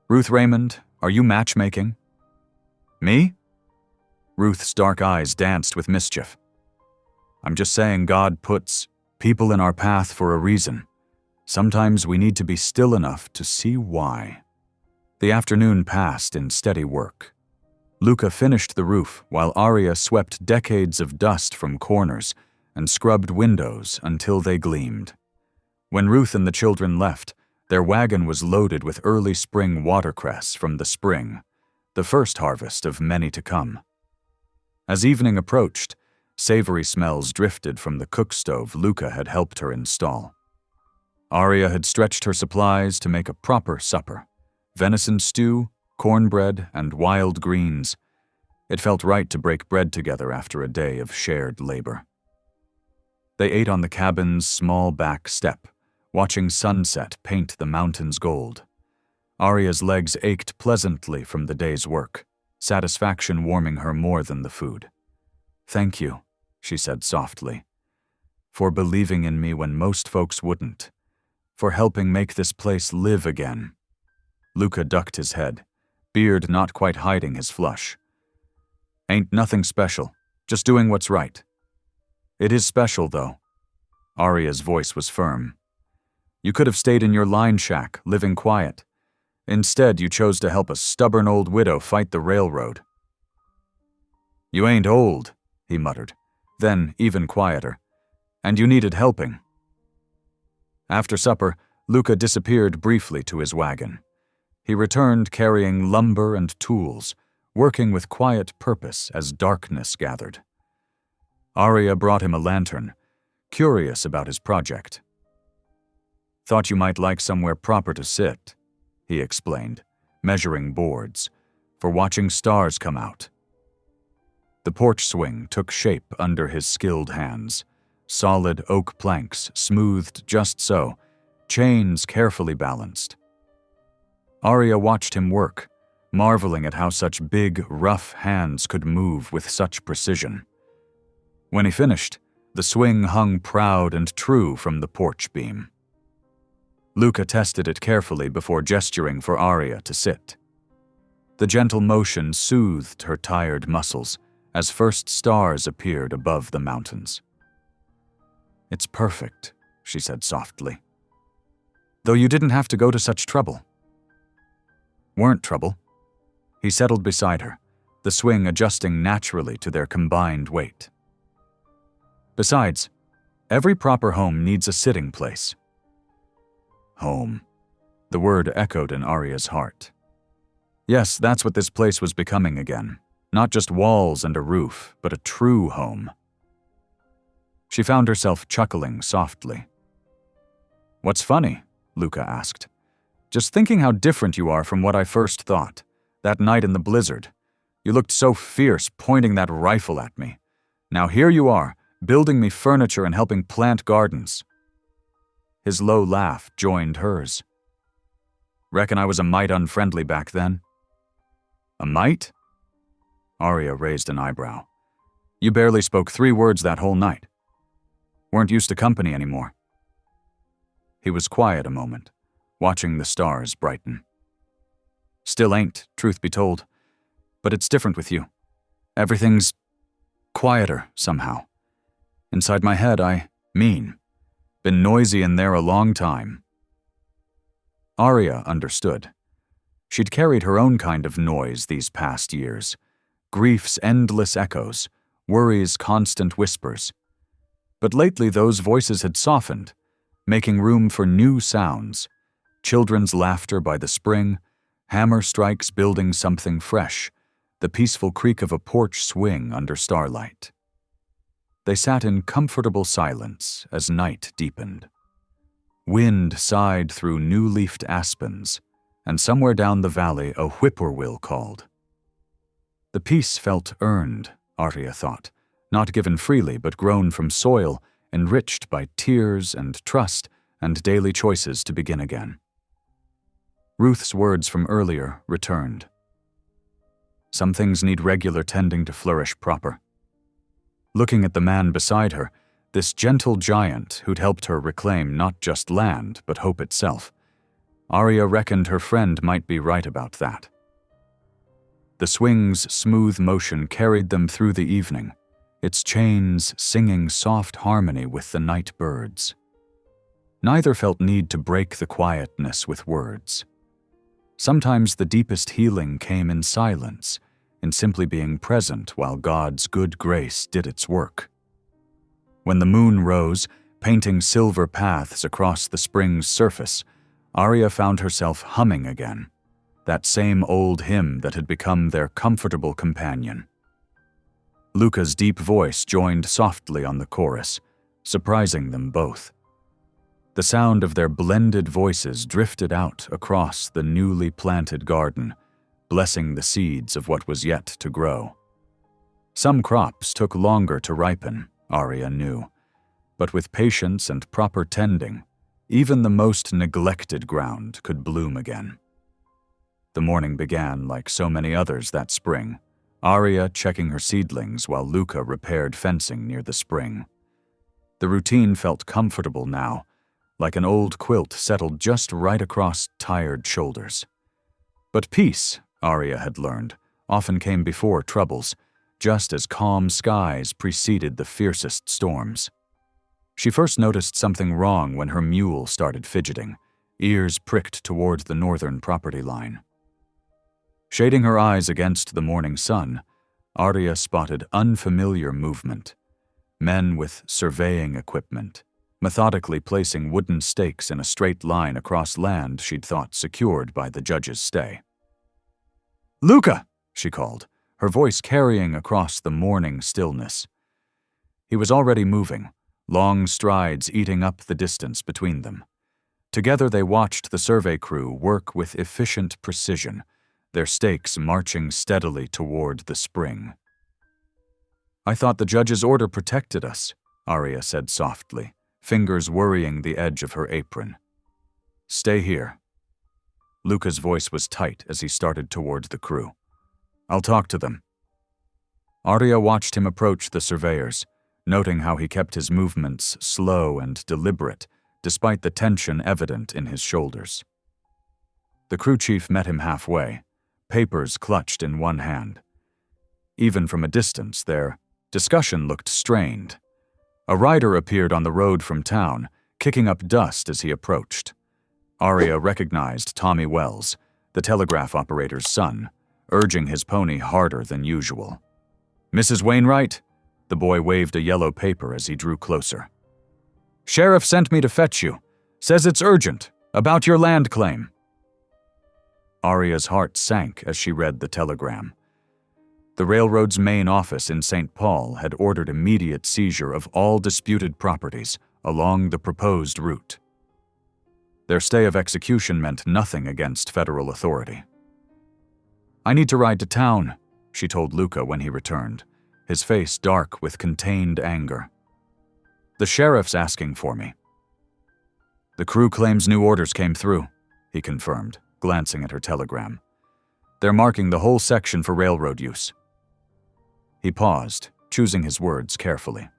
"Ruth Raymond, are you matchmaking?" "Me?" Ruth's dark eyes danced with mischief. "I'm just saying God puts people in our path for a reason. Sometimes we need to be still enough to see why." The afternoon passed in steady work. Luca finished the roof while Arya swept decades of dust from corners and scrubbed windows until they gleamed. When Ruth and the children left, their wagon was loaded with early spring watercress from the spring, the first harvest of many to come. As evening approached, savory smells drifted from the cook stove Luca had helped her install. Arya had stretched her supplies to make a proper supper: venison stew, cornbread, and wild greens. It felt right to break bread together after a day of shared labor. They ate on the cabin's small back step, watching sunset paint the mountains gold. Arya's legs ached pleasantly from the day's work, satisfaction warming her more than the food. "Thank you," she said softly, "for believing in me when most folks wouldn't, for helping make this place live again." Luca ducked his head, beard not quite hiding his flush. "Ain't nothing special, just doing what's right." "It is special, though." Arya's voice was firm. "You could have stayed in your line shack, living quiet. Instead, you chose to help a stubborn old widow fight the railroad." "You ain't old," he muttered, then even quieter. "And you needed helping." After supper, Luca disappeared briefly to his wagon. He returned carrying lumber and tools, working with quiet purpose as darkness gathered. Arya brought him a lantern, curious about his project. "Thought you might like somewhere proper to sit," he explained, measuring boards, "for watching stars come out." The porch swing took shape under his skilled hands. Solid oak planks, smoothed just so, chains carefully balanced. Arya watched him work, marveling at how such big, rough hands could move with such precision. When he finished, the swing hung proud and true from the porch beam. Luca tested it carefully before gesturing for Arya to sit. The gentle motion soothed her tired muscles as first stars appeared above the mountains. "It's perfect," she said softly. "Though you didn't have to go to such trouble." "Weren't trouble." He settled beside her, the swing adjusting naturally to their combined weight. "Besides, every proper home needs a sitting place." Home. The word echoed in Arya's heart. Yes, that's what this place was becoming again. Not just walls and a roof, but a true home. She found herself chuckling softly. "What's funny?" Luca asked. "Just thinking how different you are from what I first thought. That night in the blizzard. You looked so fierce pointing that rifle at me. Now here you are, building me furniture and helping plant gardens." His low laugh joined hers. "Reckon I was a mite unfriendly back then?" "A mite?" Arya raised an eyebrow. "You barely spoke 3 words that whole night. Weren't used to company anymore." He was quiet a moment, watching the stars brighten. "Still ain't, truth be told. But it's different with you. Everything's quieter somehow. Inside my head, been noisy in there a long time." Arya understood. She'd carried her own kind of noise these past years. Grief's endless echoes, worry's constant whispers. But lately those voices had softened, making room for new sounds. Children's laughter by the spring, hammer strikes building something fresh, the peaceful creak of a porch swing under starlight. They sat in comfortable silence as night deepened. Wind sighed through new-leafed aspens, and somewhere down the valley a whippoorwill called. The peace felt earned, Arya thought, not given freely but grown from soil, enriched by tears and trust and daily choices to begin again. Ruth's words from earlier returned. Some things need regular tending to flourish proper. Looking at the man beside her, this gentle giant who'd helped her reclaim not just land but hope itself, Arya reckoned her friend might be right about that. The swing's smooth motion carried them through the evening, its chains singing soft harmony with the night birds. Neither felt need to break the quietness with words. Sometimes the deepest healing came in silence, in simply being present while God's good grace did its work. When the moon rose, painting silver paths across the spring's surface, Arya found herself humming again, that same old hymn that had become their comfortable companion. Luca's deep voice joined softly on the chorus, surprising them both. The sound of their blended voices drifted out across the newly planted garden, blessing the seeds of what was yet to grow. Some crops took longer to ripen, Arya knew, but with patience and proper tending, even the most neglected ground could bloom again. The morning began like so many others that spring, Arya checking her seedlings while Luca repaired fencing near the spring. The routine felt comfortable now, like an old quilt settled just right across tired shoulders. But peace, Arya had learned, often came before troubles, just as calm skies preceded the fiercest storms. She first noticed something wrong when her mule started fidgeting, ears pricked toward the northern property line. Shading her eyes against the morning sun, Arya spotted unfamiliar movement. Men with surveying equipment, methodically placing wooden stakes in a straight line across land she'd thought secured by the judge's stay. "Luca!" she called, her voice carrying across the morning stillness. He was already moving, long strides eating up the distance between them. Together they watched the survey crew work with efficient precision, their stakes marching steadily toward the spring. "I thought the judge's order protected us," Arya said softly, fingers worrying the edge of her apron. "Stay here." Luca's voice was tight as he started toward the crew. "I'll talk to them." Arya watched him approach the surveyors, noting how he kept his movements slow and deliberate, despite the tension evident in his shoulders. The crew chief met him halfway, papers clutched in one hand. Even from a distance, their discussion looked strained. A rider appeared on the road from town, kicking up dust as he approached. Arya recognized Tommy Wells, the telegraph operator's son, urging his pony harder than usual. "Mrs. Wainwright?" The boy waved a yellow paper as he drew closer. "Sheriff sent me to fetch you. Says it's urgent, about your land claim." Arya's heart sank as she read the telegram. The railroad's main office in St. Paul had ordered immediate seizure of all disputed properties along the proposed route. Their stay of execution meant nothing against federal authority. "I need to ride to town," she told Luca when he returned, his face dark with contained anger. "The sheriff's asking for me." "The crew claims new orders came through," he confirmed, glancing at her telegram. "They're marking the whole section for railroad use." He paused, choosing his words carefully.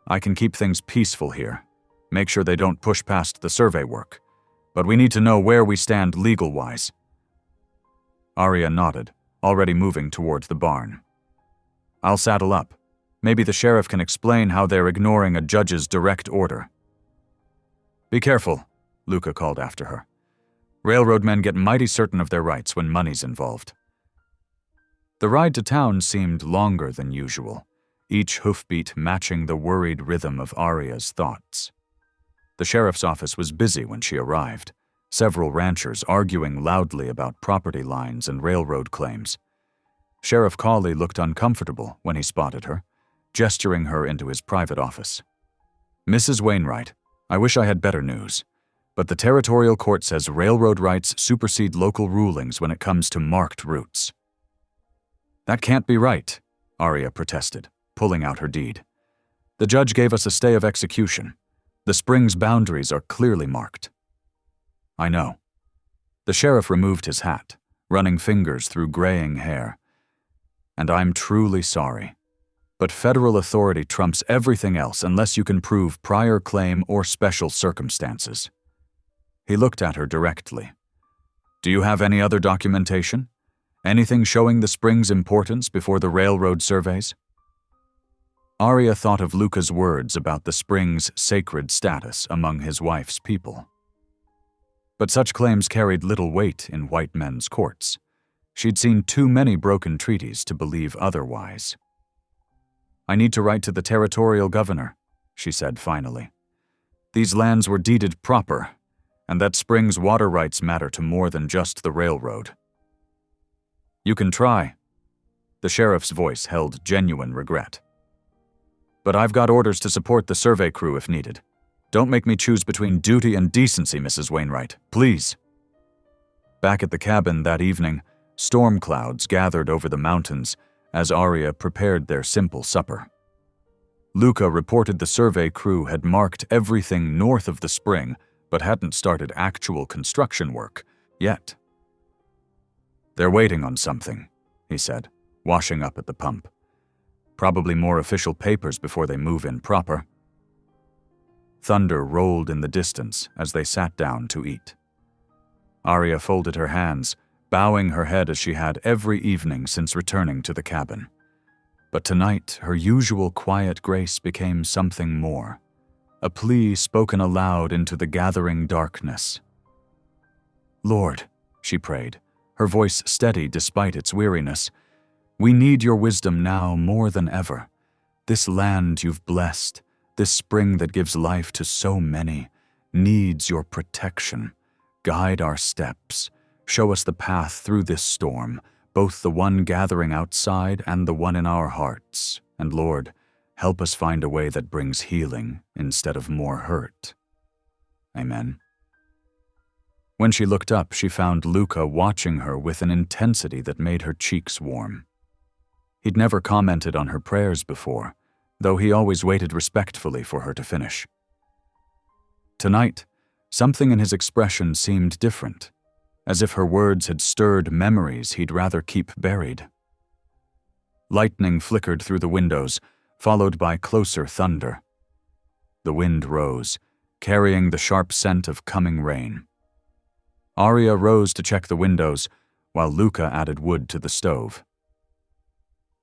"I can keep things peaceful here, make sure they don't push past the survey work, but we need to know where we stand legal-wise." Arya nodded, already moving toward the barn. "I'll saddle up. Maybe the sheriff can explain how they're ignoring a judge's direct order." "Be careful," Luca called after her. "Railroad men get mighty certain of their rights when money's involved." The ride to town seemed longer than usual, each hoofbeat matching the worried rhythm of Arya's thoughts. The sheriff's office was busy when she arrived, several ranchers arguing loudly about property lines and railroad claims. Sheriff Cawley looked uncomfortable when he spotted her, gesturing her into his private office. "Mrs. Wainwright, I wish I had better news, but the territorial court says railroad rights supersede local rulings when it comes to marked routes." "That can't be right," Arya protested, pulling out her deed. "The judge gave us a stay of execution. The spring's boundaries are clearly marked." "I know." The sheriff removed his hat, running fingers through graying hair. "And I'm truly sorry. But federal authority trumps everything else unless you can prove prior claim or special circumstances." He looked at her directly. "Do you have any other documentation? Anything showing the spring's importance before the railroad surveys?" Arya thought of Luca's words about the spring's sacred status among his wife's people. But such claims carried little weight in white men's courts. She'd seen too many broken treaties to believe otherwise. "I need to write to the territorial governor," she said finally. "These lands were deeded proper, and that spring's water rights matter to more than just the railroad." "You can try." The sheriff's voice held genuine regret. "But I've got orders to support the survey crew if needed. Don't make me choose between duty and decency, Mrs. Wainwright, please." Back at the cabin that evening, storm clouds gathered over the mountains as Arya prepared their simple supper. Luca reported the survey crew had marked everything north of the spring but hadn't started actual construction work yet. "They're waiting on something," he said, washing up at the pump. "Probably more official papers before they move in proper." Thunder rolled in the distance as they sat down to eat. Arya folded her hands, bowing her head as she had every evening since returning to the cabin. But tonight, her usual quiet grace became something more, a plea spoken aloud into the gathering darkness. "Lord," she prayed, her voice steady despite its weariness, "we need your wisdom now more than ever. This land you've blessed, this spring that gives life to so many, needs your protection. Guide our steps. Show us the path through this storm, both the one gathering outside and the one in our hearts. And Lord, help us find a way that brings healing instead of more hurt. Amen." When she looked up, she found Luca watching her with an intensity that made her cheeks warm. He'd never commented on her prayers before, though he always waited respectfully for her to finish. Tonight, something in his expression seemed different, as if her words had stirred memories he'd rather keep buried. Lightning flickered through the windows, followed by closer thunder. The wind rose, carrying the sharp scent of coming rain. Arya rose to check the windows, while Luca added wood to the stove.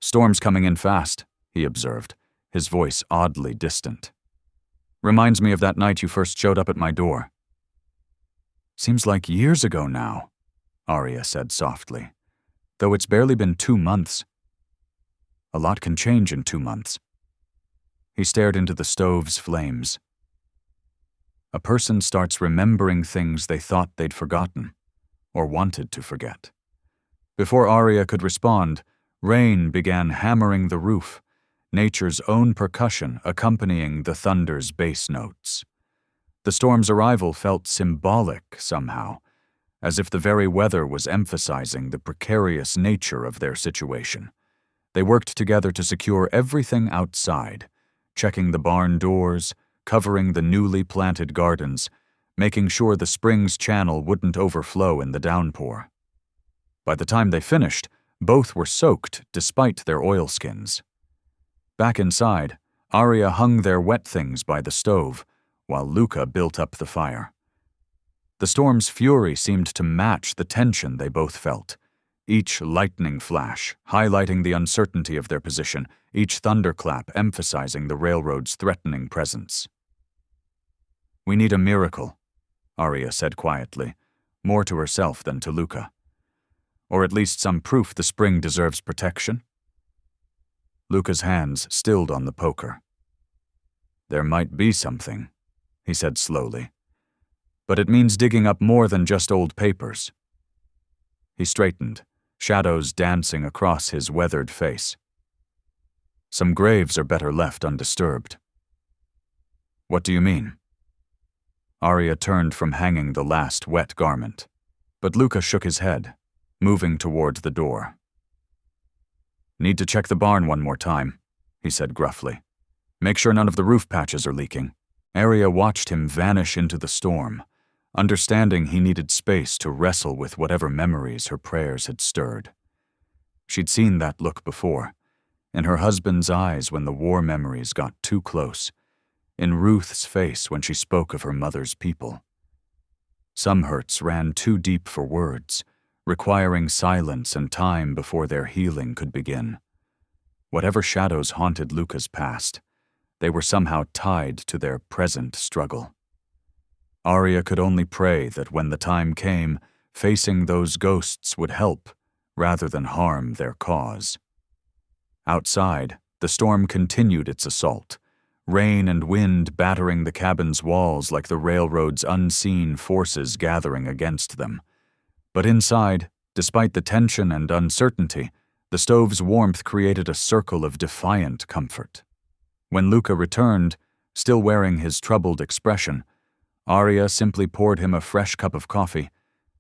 "Storm's coming in fast," he observed, his voice oddly distant. "Reminds me of that night you first showed up at my door." "Seems like years ago now," Arya said softly, "though it's barely been 2 months. A lot can change in 2 months." He stared into the stove's flames. A person starts remembering things they thought they'd forgotten, or wanted to forget. Before Arya could respond, rain began hammering the roof, nature's own percussion accompanying the thunder's bass notes. The storm's arrival felt symbolic somehow, as if the very weather was emphasizing the precarious nature of their situation. They worked together to secure everything outside, checking the barn doors, covering the newly planted gardens, making sure the spring's channel wouldn't overflow in the downpour. By the time they finished, both were soaked despite their oilskins. Back inside, Arya hung their wet things by the stove, while Luca built up the fire. The storm's fury seemed to match the tension they both felt, each lightning flash highlighting the uncertainty of their position, each thunderclap emphasizing the railroad's threatening presence. "We need a miracle," Arya said quietly, more to herself than to Luca. "Or at least some proof the spring deserves protection." Luca's hands stilled on the poker. "There might be something," he said slowly. "But it means digging up more than just old papers." He straightened, shadows dancing across his weathered face. "Some graves are better left undisturbed." "What do you mean?" Arya turned from hanging the last wet garment, but Luca shook his head, moving toward the door. "Need to check the barn one more time," he said gruffly. "Make sure none of the roof patches are leaking." Arya watched him vanish into the storm, understanding he needed space to wrestle with whatever memories her prayers had stirred. She'd seen that look before, in her husband's eyes when the war memories got too close, in Ruth's face when she spoke of her mother's people. Some hurts ran too deep for words, requiring silence and time before their healing could begin. Whatever shadows haunted Luca's past, they were somehow tied to their present struggle. Arya could only pray that when the time came, facing those ghosts would help rather than harm their cause. Outside, the storm continued its assault, rain and wind battering the cabin's walls like the railroad's unseen forces gathering against them. But inside, despite the tension and uncertainty, the stove's warmth created a circle of defiant comfort. When Luca returned, still wearing his troubled expression, Arya simply poured him a fresh cup of coffee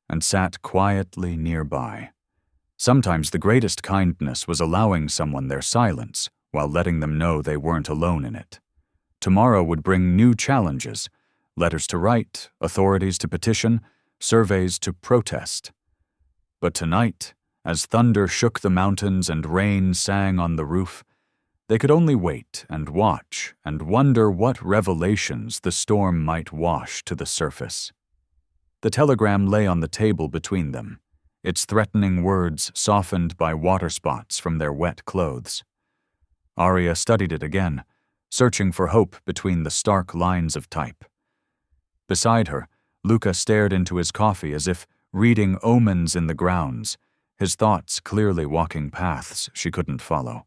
and sat quietly nearby. Sometimes the greatest kindness was allowing someone their silence while letting them know they weren't alone in it. Tomorrow would bring new challenges, letters to write, authorities to petition, surveys to protest. But tonight, as thunder shook the mountains and rain sang on the roof, they could only wait and watch and wonder what revelations the storm might wash to the surface. The telegram lay on the table between them, its threatening words softened by water spots from their wet clothes. Arya studied it again, searching for hope between the stark lines of type. Beside her, Luca stared into his coffee as if reading omens in the grounds, his thoughts clearly walking paths she couldn't follow.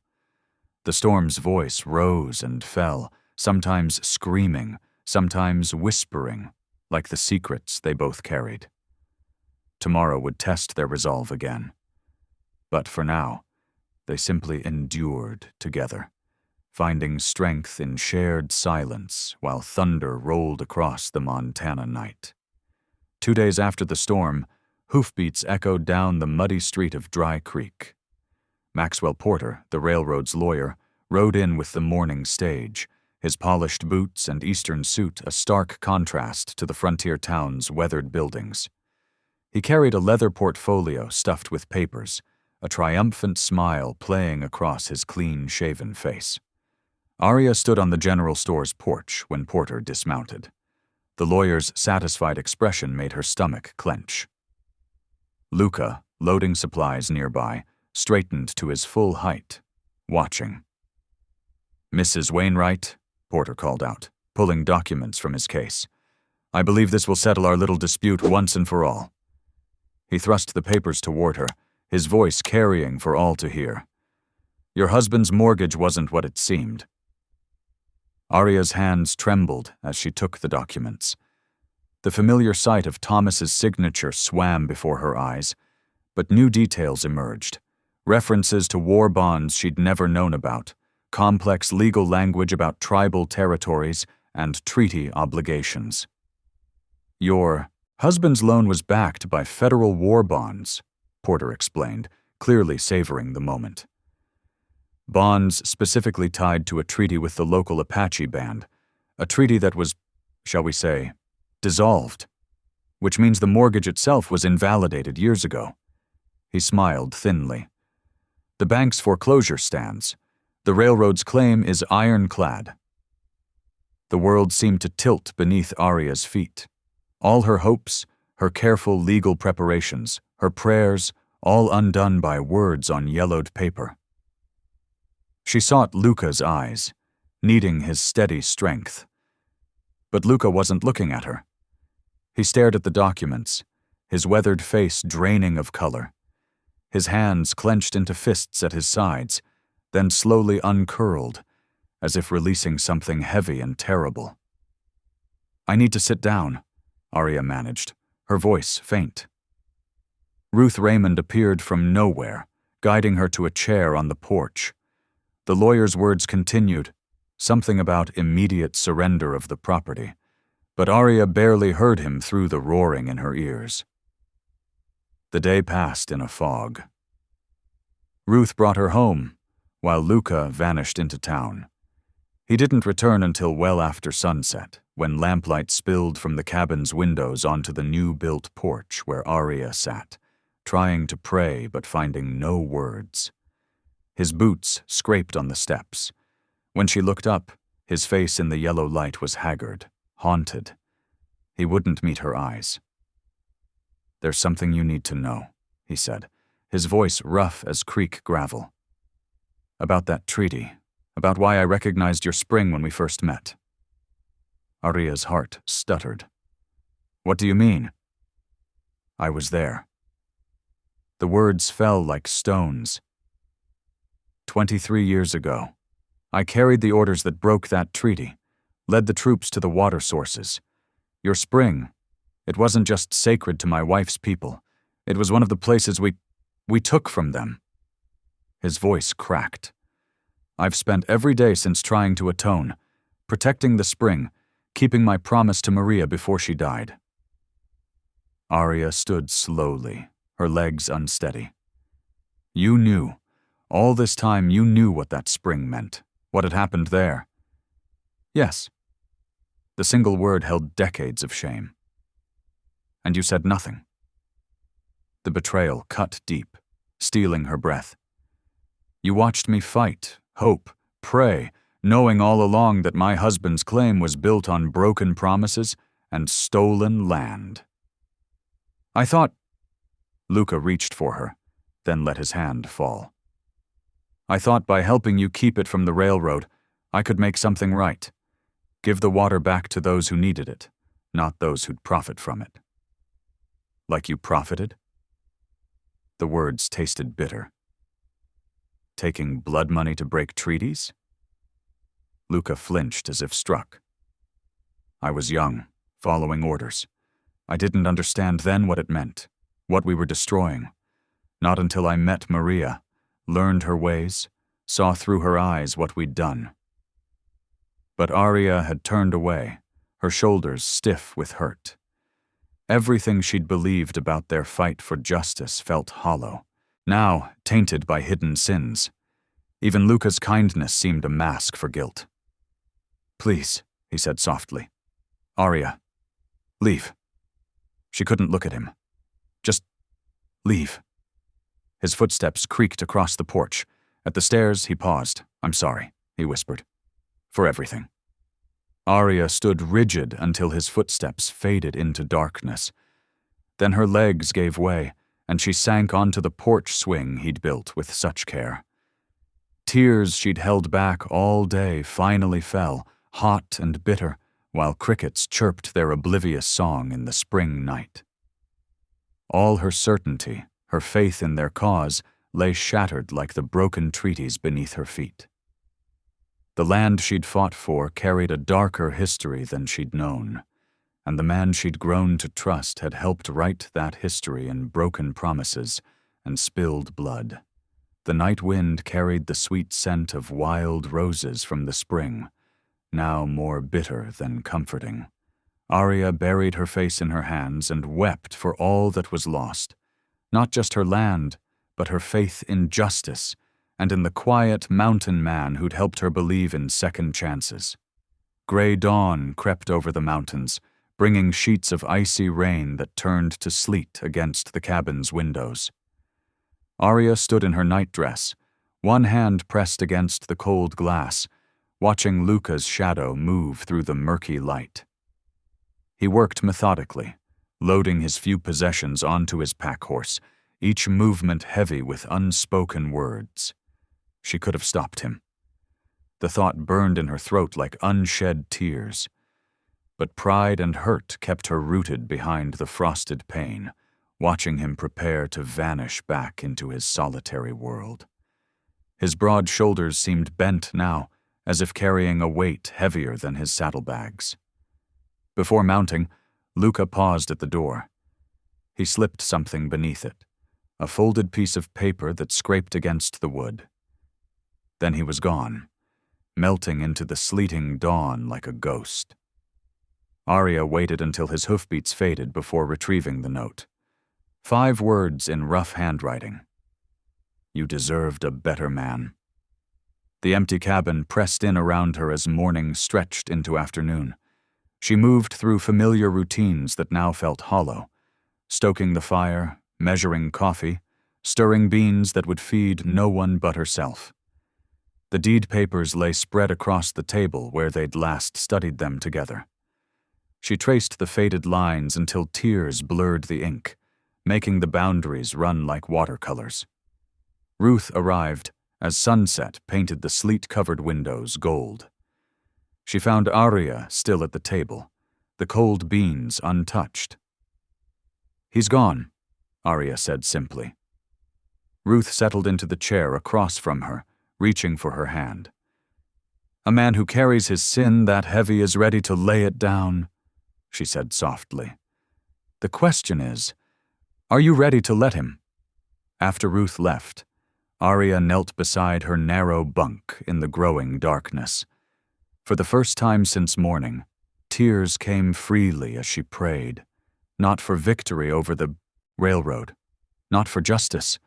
The storm's voice rose and fell, sometimes screaming, sometimes whispering, like the secrets they both carried. Tomorrow would test their resolve again. But for now, they simply endured together, finding strength in shared silence while thunder rolled across the Montana night. 2 days after the storm, hoofbeats echoed down the muddy street of Dry Creek. Maxwell Porter, the railroad's lawyer, rode in with the morning stage, his polished boots and eastern suit a stark contrast to the frontier town's weathered buildings. He carried a leather portfolio stuffed with papers, a triumphant smile playing across his clean-shaven face. Arya stood on the general store's porch when Porter dismounted. The lawyer's satisfied expression made her stomach clench. Luca, loading supplies nearby, straightened to his full height, watching. "Mrs. Wainwright," Porter called out, pulling documents from his case. "I believe this will settle our little dispute once and for all." He thrust the papers toward her, his voice carrying for all to hear. "Your husband's mortgage wasn't what it seemed." Arya's hands trembled as she took the documents. The familiar sight of Thomas's signature swam before her eyes, but new details emerged. References to war bonds she'd never known about, complex legal language about tribal territories, and treaty obligations. "Your husband's loan was backed by federal war bonds," Porter explained, clearly savoring the moment. Bonds specifically tied to a treaty with the local Apache band, a treaty that was, shall we say, dissolved, which means the mortgage itself was invalidated years ago. He smiled thinly. "The bank's foreclosure stands. The railroad's claim is ironclad." The world seemed to tilt beneath Arya's feet. All her hopes, her careful legal preparations, her prayers, all undone by words on yellowed paper. She sought Luca's eyes, needing his steady strength. But Luca wasn't looking at her. He stared at the documents, his weathered face draining of color. His hands clenched into fists at his sides, then slowly uncurled, as if releasing something heavy and terrible. "I need to sit down," Arya managed, her voice faint. Ruth Raymond appeared from nowhere, guiding her to a chair on the porch. The lawyer's words continued, something about immediate surrender of the property, but Arya barely heard him through the roaring in her ears. The day passed in a fog. Ruth brought her home, while Luca vanished into town. He didn't return until well after sunset, when lamplight spilled from the cabin's windows onto the new-built porch where Arya sat, trying to pray but finding no words. His boots scraped on the steps. When she looked up, his face in the yellow light was haggard, haunted. He wouldn't meet her eyes. "There's something you need to know," he said, his voice rough as creek gravel. "About that treaty, about why I recognized your spring when we first met." Arya's heart stuttered. "What do you mean?" "I was there." The words fell like stones. 23 years ago, I carried the orders that broke that treaty, led the troops to the water sources. Your spring, it wasn't just sacred to my wife's people. It was one of the places we took from them. His voice cracked. "I've spent every day since trying to atone, protecting the spring, keeping my promise to Maria before she died." Arya stood slowly, her legs unsteady. "You knew. All this time you knew what that spring meant, what had happened there." "Yes." The single word held decades of shame. "And you said nothing." The betrayal cut deep, stealing her breath. "You watched me fight, hope, pray, knowing all along that my husband's claim was built on broken promises and stolen land." "I thought—" Luca reached for her, then let his hand fall. "I thought by helping you keep it from the railroad, I could make something right. Give the water back to those who needed it, not those who'd profit from it." "Like you profited?" The words tasted bitter. "Taking blood money to break treaties?" Luca flinched as if struck. "I was young, following orders. I didn't understand then what it meant, what we were destroying. Not until I met Maria, learned her ways, saw through her eyes what we'd done." But Arya had turned away, her shoulders stiff with hurt. Everything she'd believed about their fight for justice felt hollow, now tainted by hidden sins. Even Luca's kindness seemed a mask for guilt. "Please," he said softly. "Arya, leave." She couldn't look at him. Just leave. His footsteps creaked across the porch. At the stairs, he paused. I'm sorry, he whispered. For everything. Arya stood rigid until his footsteps faded into darkness. Then her legs gave way, and she sank onto the porch swing he'd built with such care. Tears she'd held back all day finally fell, hot and bitter, while crickets chirped their oblivious song in the spring night. All her certainty, her faith in their cause, lay shattered like the broken treaties beneath her feet. The land she'd fought for carried a darker history than she'd known, and the man she'd grown to trust had helped write that history in broken promises and spilled blood. The night wind carried the sweet scent of wild roses from the spring, now more bitter than comforting. Arya buried her face in her hands and wept for all that was lost, not just her land, but her faith in justice and in the quiet mountain man who'd helped her believe in second chances. Gray dawn crept over the mountains, bringing sheets of icy rain that turned to sleet against the cabin's windows. Arya stood in her nightdress, one hand pressed against the cold glass, watching Luca's shadow move through the murky light. He worked methodically, loading his few possessions onto his pack horse, each movement heavy with unspoken words. She could have stopped him. The thought burned in her throat like unshed tears. But pride and hurt kept her rooted behind the frosted pane, watching him prepare to vanish back into his solitary world. His broad shoulders seemed bent now, as if carrying a weight heavier than his saddlebags. Before mounting, Luca paused at the door. He slipped something beneath it, a folded piece of paper that scraped against the wood. Then he was gone, melting into the sleeting dawn like a ghost. Arya waited until his hoofbeats faded before retrieving the note. 5 words in rough handwriting. You deserved a better man. The empty cabin pressed in around her as morning stretched into afternoon. She moved through familiar routines that now felt hollow, stoking the fire, measuring coffee, stirring beans that would feed no one but herself. The deed papers lay spread across the table where they'd last studied them together. She traced the faded lines until tears blurred the ink, making the boundaries run like watercolors. Ruth arrived as sunset painted the sleet-covered windows gold. She found Arya still at the table, the cold beans untouched. He's gone, Arya said simply. Ruth settled into the chair across from her, reaching for her hand. A man who carries his sin that heavy is ready to lay it down, she said softly. The question is, are you ready to let him? After Ruth left, Arya knelt beside her narrow bunk in the growing darkness. For the first time since morning, tears came freely as she prayed, not for victory over the railroad, not for justice,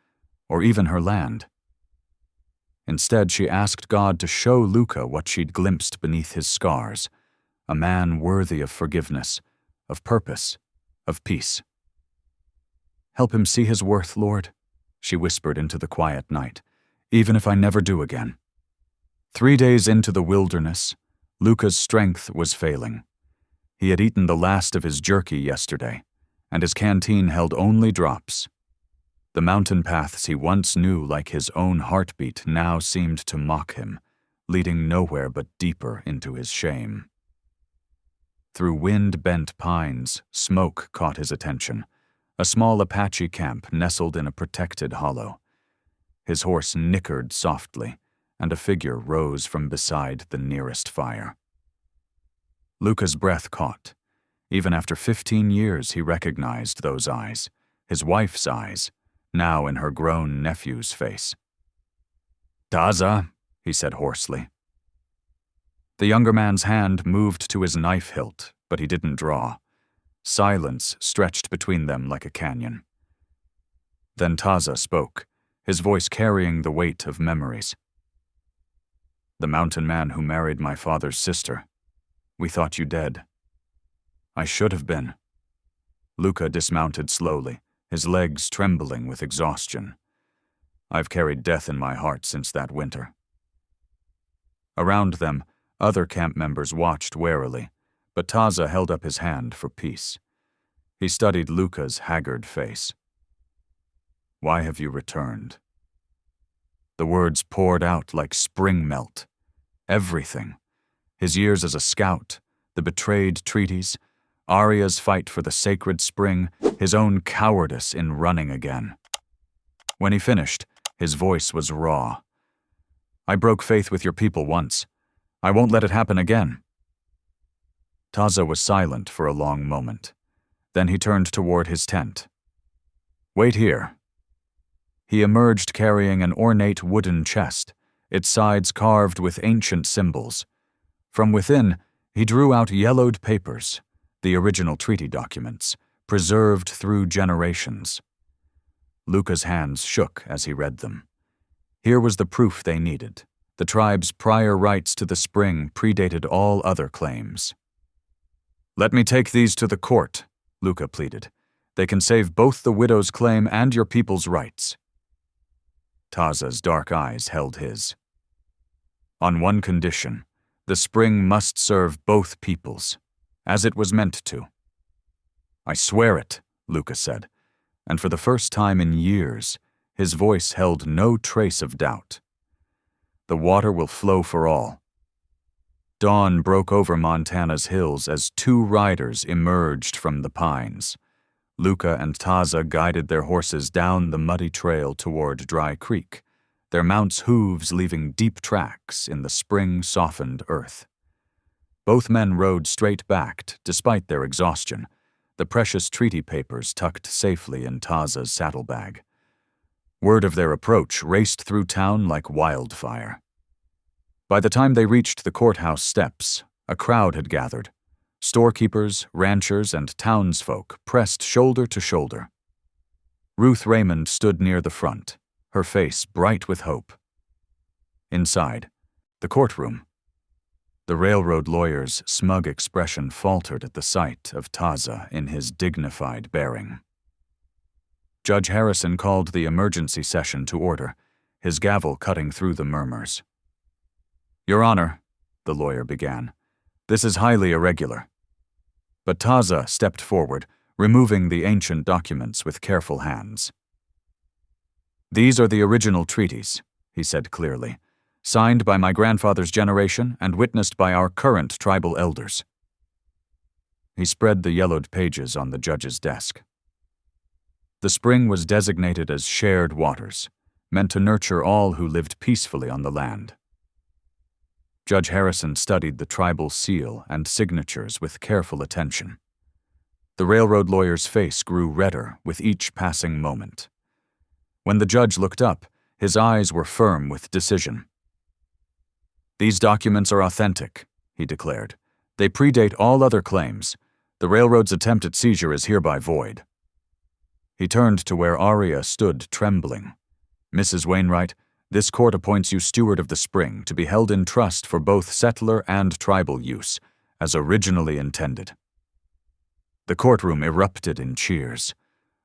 or even her land. Instead, she asked God to show Luca what she'd glimpsed beneath his scars, a man worthy of forgiveness, of purpose, of peace. Help him see his worth, Lord, she whispered into the quiet night, even if I never do again. 3 days into the wilderness, Luca's strength was failing. He had eaten the last of his jerky yesterday, and his canteen held only drops. The mountain paths he once knew like his own heartbeat now seemed to mock him, leading nowhere but deeper into his shame. Through wind-bent pines, smoke caught his attention, a small Apache camp nestled in a protected hollow. His horse nickered softly, and a figure rose from beside the nearest fire. Luca's breath caught. Even after 15 years, he recognized those eyes, his wife's eyes, now in her grown nephew's face. Taza, he said hoarsely. The younger man's hand moved to his knife hilt, but he didn't draw. Silence stretched between them like a canyon. Then Taza spoke, his voice carrying the weight of memories. The mountain man who married my father's sister. We thought you dead. I should have been. Luca dismounted slowly, his legs trembling with exhaustion. I've carried death in my heart since that winter. Around them, other camp members watched warily, but Taza held up his hand for peace. He studied Luca's haggard face. Why have you returned? The words poured out like spring melt. Everything. His years as a scout, the betrayed treaties, Arya's fight for the sacred spring, his own cowardice in running again. When he finished, his voice was raw. I broke faith with your people once. I won't let it happen again. Taza was silent for a long moment. Then he turned toward his tent. Wait here. He emerged carrying an ornate wooden chest, its sides carved with ancient symbols. From within, he drew out yellowed papers, the original treaty documents, preserved through generations. Luca's hands shook as he read them. Here was the proof they needed. The tribe's prior rights to the spring predated all other claims. Let me take these to the court, Luca pleaded. They can save both the widow's claim and your people's rights. Taza's dark eyes held his. On one condition, the spring must serve both peoples, as it was meant to. I swear it, Luca said, and for the first time in years, his voice held no trace of doubt. The water will flow for all. Dawn broke over Montana's hills as two riders emerged from the pines. Luca and Taza guided their horses down the muddy trail toward Dry Creek, their mounts' hooves leaving deep tracks in the spring-softened earth. Both men rode straight-backed, despite their exhaustion, the precious treaty papers tucked safely in Taza's saddlebag. Word of their approach raced through town like wildfire. By the time they reached the courthouse steps, a crowd had gathered. Storekeepers, ranchers, and townsfolk pressed shoulder to shoulder. Ruth Raymond stood near the front, her face bright with hope. Inside, the courtroom. The railroad lawyer's smug expression faltered at the sight of Taza in his dignified bearing. Judge Harrison called the emergency session to order, his gavel cutting through the murmurs. Your Honor, the lawyer began, this is highly irregular. But Taza stepped forward, removing the ancient documents with careful hands. These are the original treaties, he said clearly, signed by my grandfather's generation and witnessed by our current tribal elders. He spread the yellowed pages on the judge's desk. The spring was designated as shared waters, meant to nurture all who lived peacefully on the land. Judge Harrison studied the tribal seal and signatures with careful attention. The railroad lawyer's face grew redder with each passing moment. When the judge looked up, his eyes were firm with decision. These documents are authentic, he declared. They predate all other claims. The railroad's attempt at seizure is hereby void. He turned to where Arya stood trembling. Mrs. Wainwright, this court appoints you steward of the spring to be held in trust for both settler and tribal use, as originally intended. The courtroom erupted in cheers.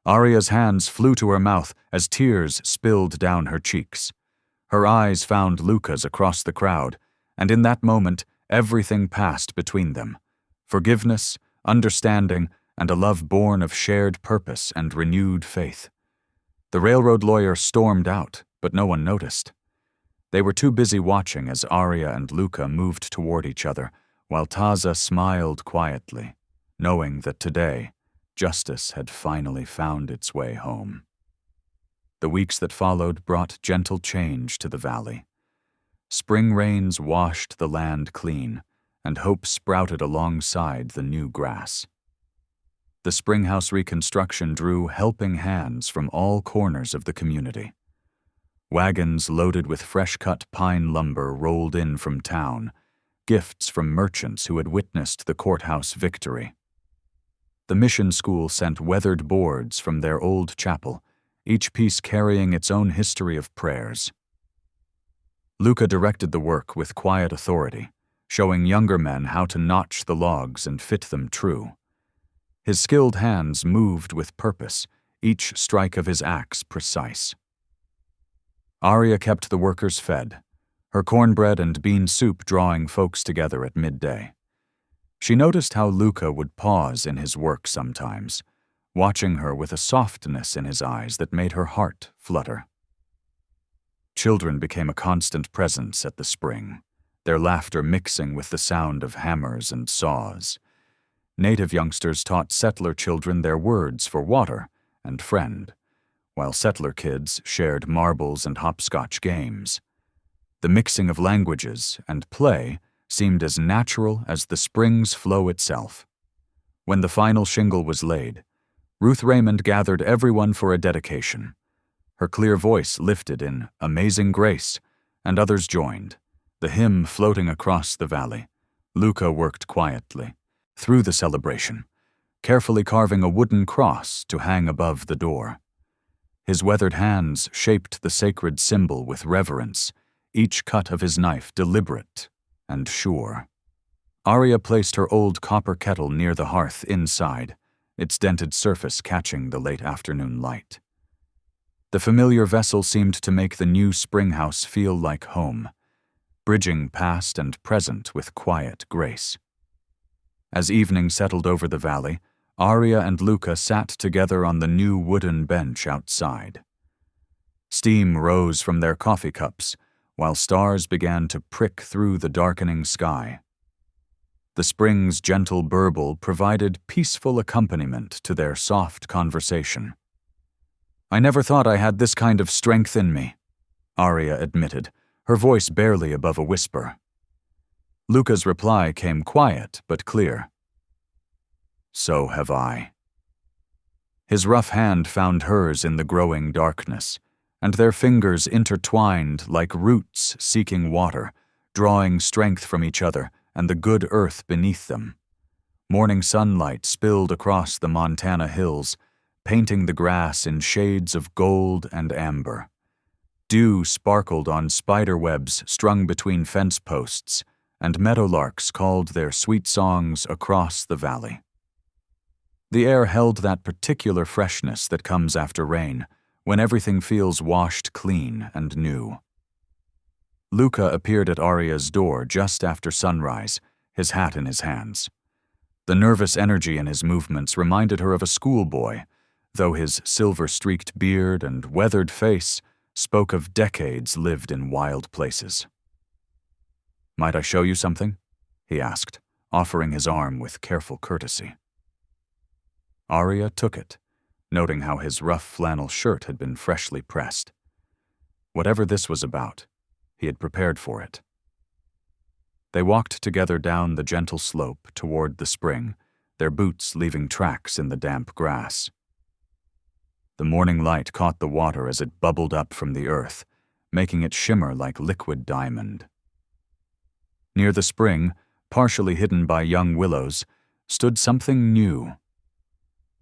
Arya's hands flew to her mouth as tears spilled down her cheeks. Her eyes found Luca's across the crowd, and in that moment, everything passed between them. Forgiveness, understanding, and a love born of shared purpose and renewed faith. The railroad lawyer stormed out, but no one noticed. They were too busy watching as Arya and Luca moved toward each other, while Taza smiled quietly, knowing that today, justice had finally found its way home. The weeks that followed brought gentle change to the valley. Spring rains washed the land clean, and hope sprouted alongside the new grass. The springhouse reconstruction drew helping hands from all corners of the community. Wagons loaded with fresh-cut pine lumber rolled in from town, gifts from merchants who had witnessed the courthouse victory. The mission school sent weathered boards from their old chapel, each piece carrying its own history of prayers. Luca directed the work with quiet authority, showing younger men how to notch the logs and fit them true. His skilled hands moved with purpose, each strike of his axe precise. Arya kept the workers fed, her cornbread and bean soup drawing folks together at midday. She noticed how Luca would pause in his work sometimes, watching her with a softness in his eyes that made her heart flutter. Children became a constant presence at the spring, their laughter mixing with the sound of hammers and saws. Native youngsters taught settler children their words for water and friend, while settler kids shared marbles and hopscotch games. The mixing of languages and play seemed as natural as the spring's flow itself. When the final shingle was laid, Ruth Raymond gathered everyone for a dedication. Her clear voice lifted in amazing grace, and others joined, the hymn floating across the valley. Luca worked quietly through the celebration, carefully carving a wooden cross to hang above the door. His weathered hands shaped the sacred symbol with reverence, each cut of his knife deliberate and sure. Arya placed her old copper kettle near the hearth inside, its dented surface catching the late afternoon light. The familiar vessel seemed to make the new spring house feel like home, bridging past and present with quiet grace. As evening settled over the valley, Arya and Luca sat together on the new wooden bench outside. Steam rose from their coffee cups, while stars began to prick through the darkening sky. The spring's gentle burble provided peaceful accompaniment to their soft conversation. "I never thought I had this kind of strength in me," Arya admitted, her voice barely above a whisper. Luca's reply came quiet but clear. "So have I." His rough hand found hers in the growing darkness, and their fingers intertwined like roots seeking water, drawing strength from each other and the good earth beneath them. Morning sunlight spilled across the Montana hills, painting the grass in shades of gold and amber. Dew sparkled on spider webs strung between fence posts, and meadowlarks called their sweet songs across the valley. The air held that particular freshness that comes after rain, when everything feels washed clean and new. Luca appeared at Arya's door just after sunrise, his hat in his hands. The nervous energy in his movements reminded her of a schoolboy, though his silver-streaked beard and weathered face spoke of decades lived in wild places. "Might I show you something?" he asked, offering his arm with careful courtesy. Arya took it, noting how his rough flannel shirt had been freshly pressed. Whatever this was about, he had prepared for it. They walked together down the gentle slope toward the spring, their boots leaving tracks in the damp grass. The morning light caught the water as it bubbled up from the earth, making it shimmer like liquid diamond. Near the spring, partially hidden by young willows, stood something new.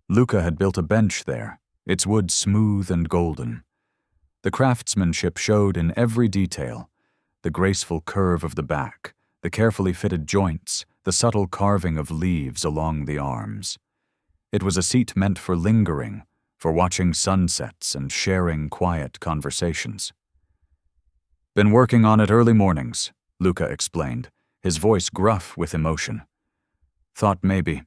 Luca had built a bench there, its wood smooth and golden. The craftsmanship showed in every detail, the graceful curve of the back, the carefully fitted joints, the subtle carving of leaves along the arms. It was a seat meant for lingering, for watching sunsets and sharing quiet conversations. "Been working on it early mornings," Luca explained, his voice gruff with emotion. Thought maybe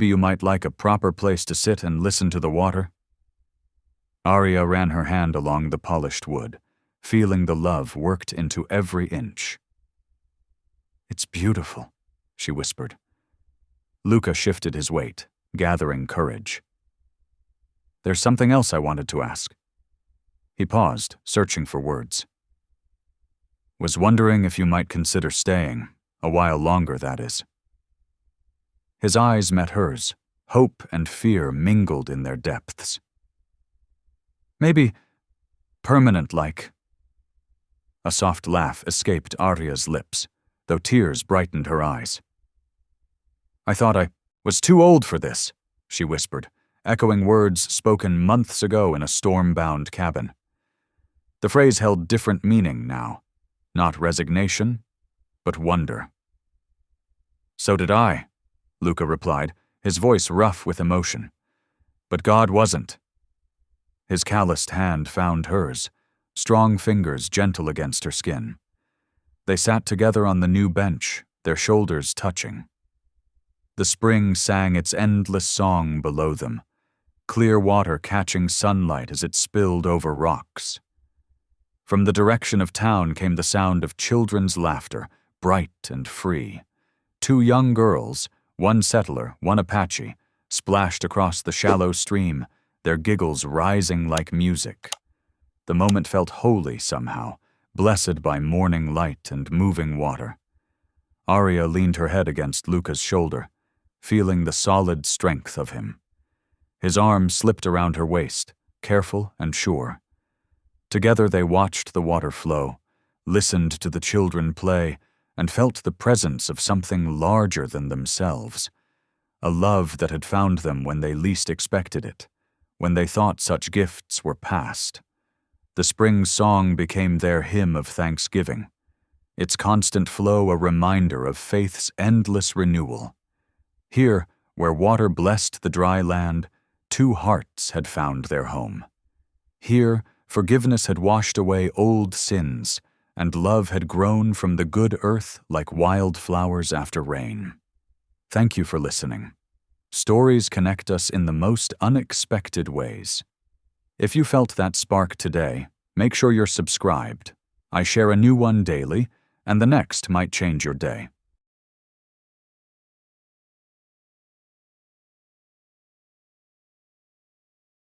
you might like a proper place to sit and listen to the water." Arya ran her hand along the polished wood, feeling the love worked into every inch. "It's beautiful," she whispered. Luca shifted his weight, gathering courage. "There's something else I wanted to ask." He paused, searching for words. "Was wondering if you might consider staying, a while longer, that is." His eyes met hers, hope and fear mingled in their depths. "Maybe permanent-like." A soft laugh escaped Arya's lips, though tears brightened her eyes. "I thought I was too old for this," she whispered, echoing words spoken months ago in a storm-bound cabin. The phrase held different meaning now, not resignation, but wonder. "So did I," Luca replied, his voice rough with emotion. But God wasn't. His calloused hand found hers, strong fingers gentle against her skin. They sat together on the new bench, their shoulders touching. The spring sang its endless song below them, clear water catching sunlight as it spilled over rocks. From the direction of town came the sound of children's laughter, bright and free. Two young girls, one settler, one Apache, splashed across the shallow stream, their giggles rising like music. The moment felt holy somehow, blessed by morning light and moving water. Arya leaned her head against Luca's shoulder, feeling the solid strength of him. His arm slipped around her waist, careful and sure. Together they watched the water flow, listened to the children play, and felt the presence of something larger than themselves. A love that had found them when they least expected it, when they thought such gifts were past. The spring song became their hymn of thanksgiving, its constant flow a reminder of faith's endless renewal. Here, where water blessed the dry land, two hearts had found their home. Here, forgiveness had washed away old sins, and love had grown from the good earth like wildflowers after rain. Thank you for listening. Stories connect us in the most unexpected ways. If you felt that spark today, make sure you're subscribed. I share a new one daily, and the next might change your day.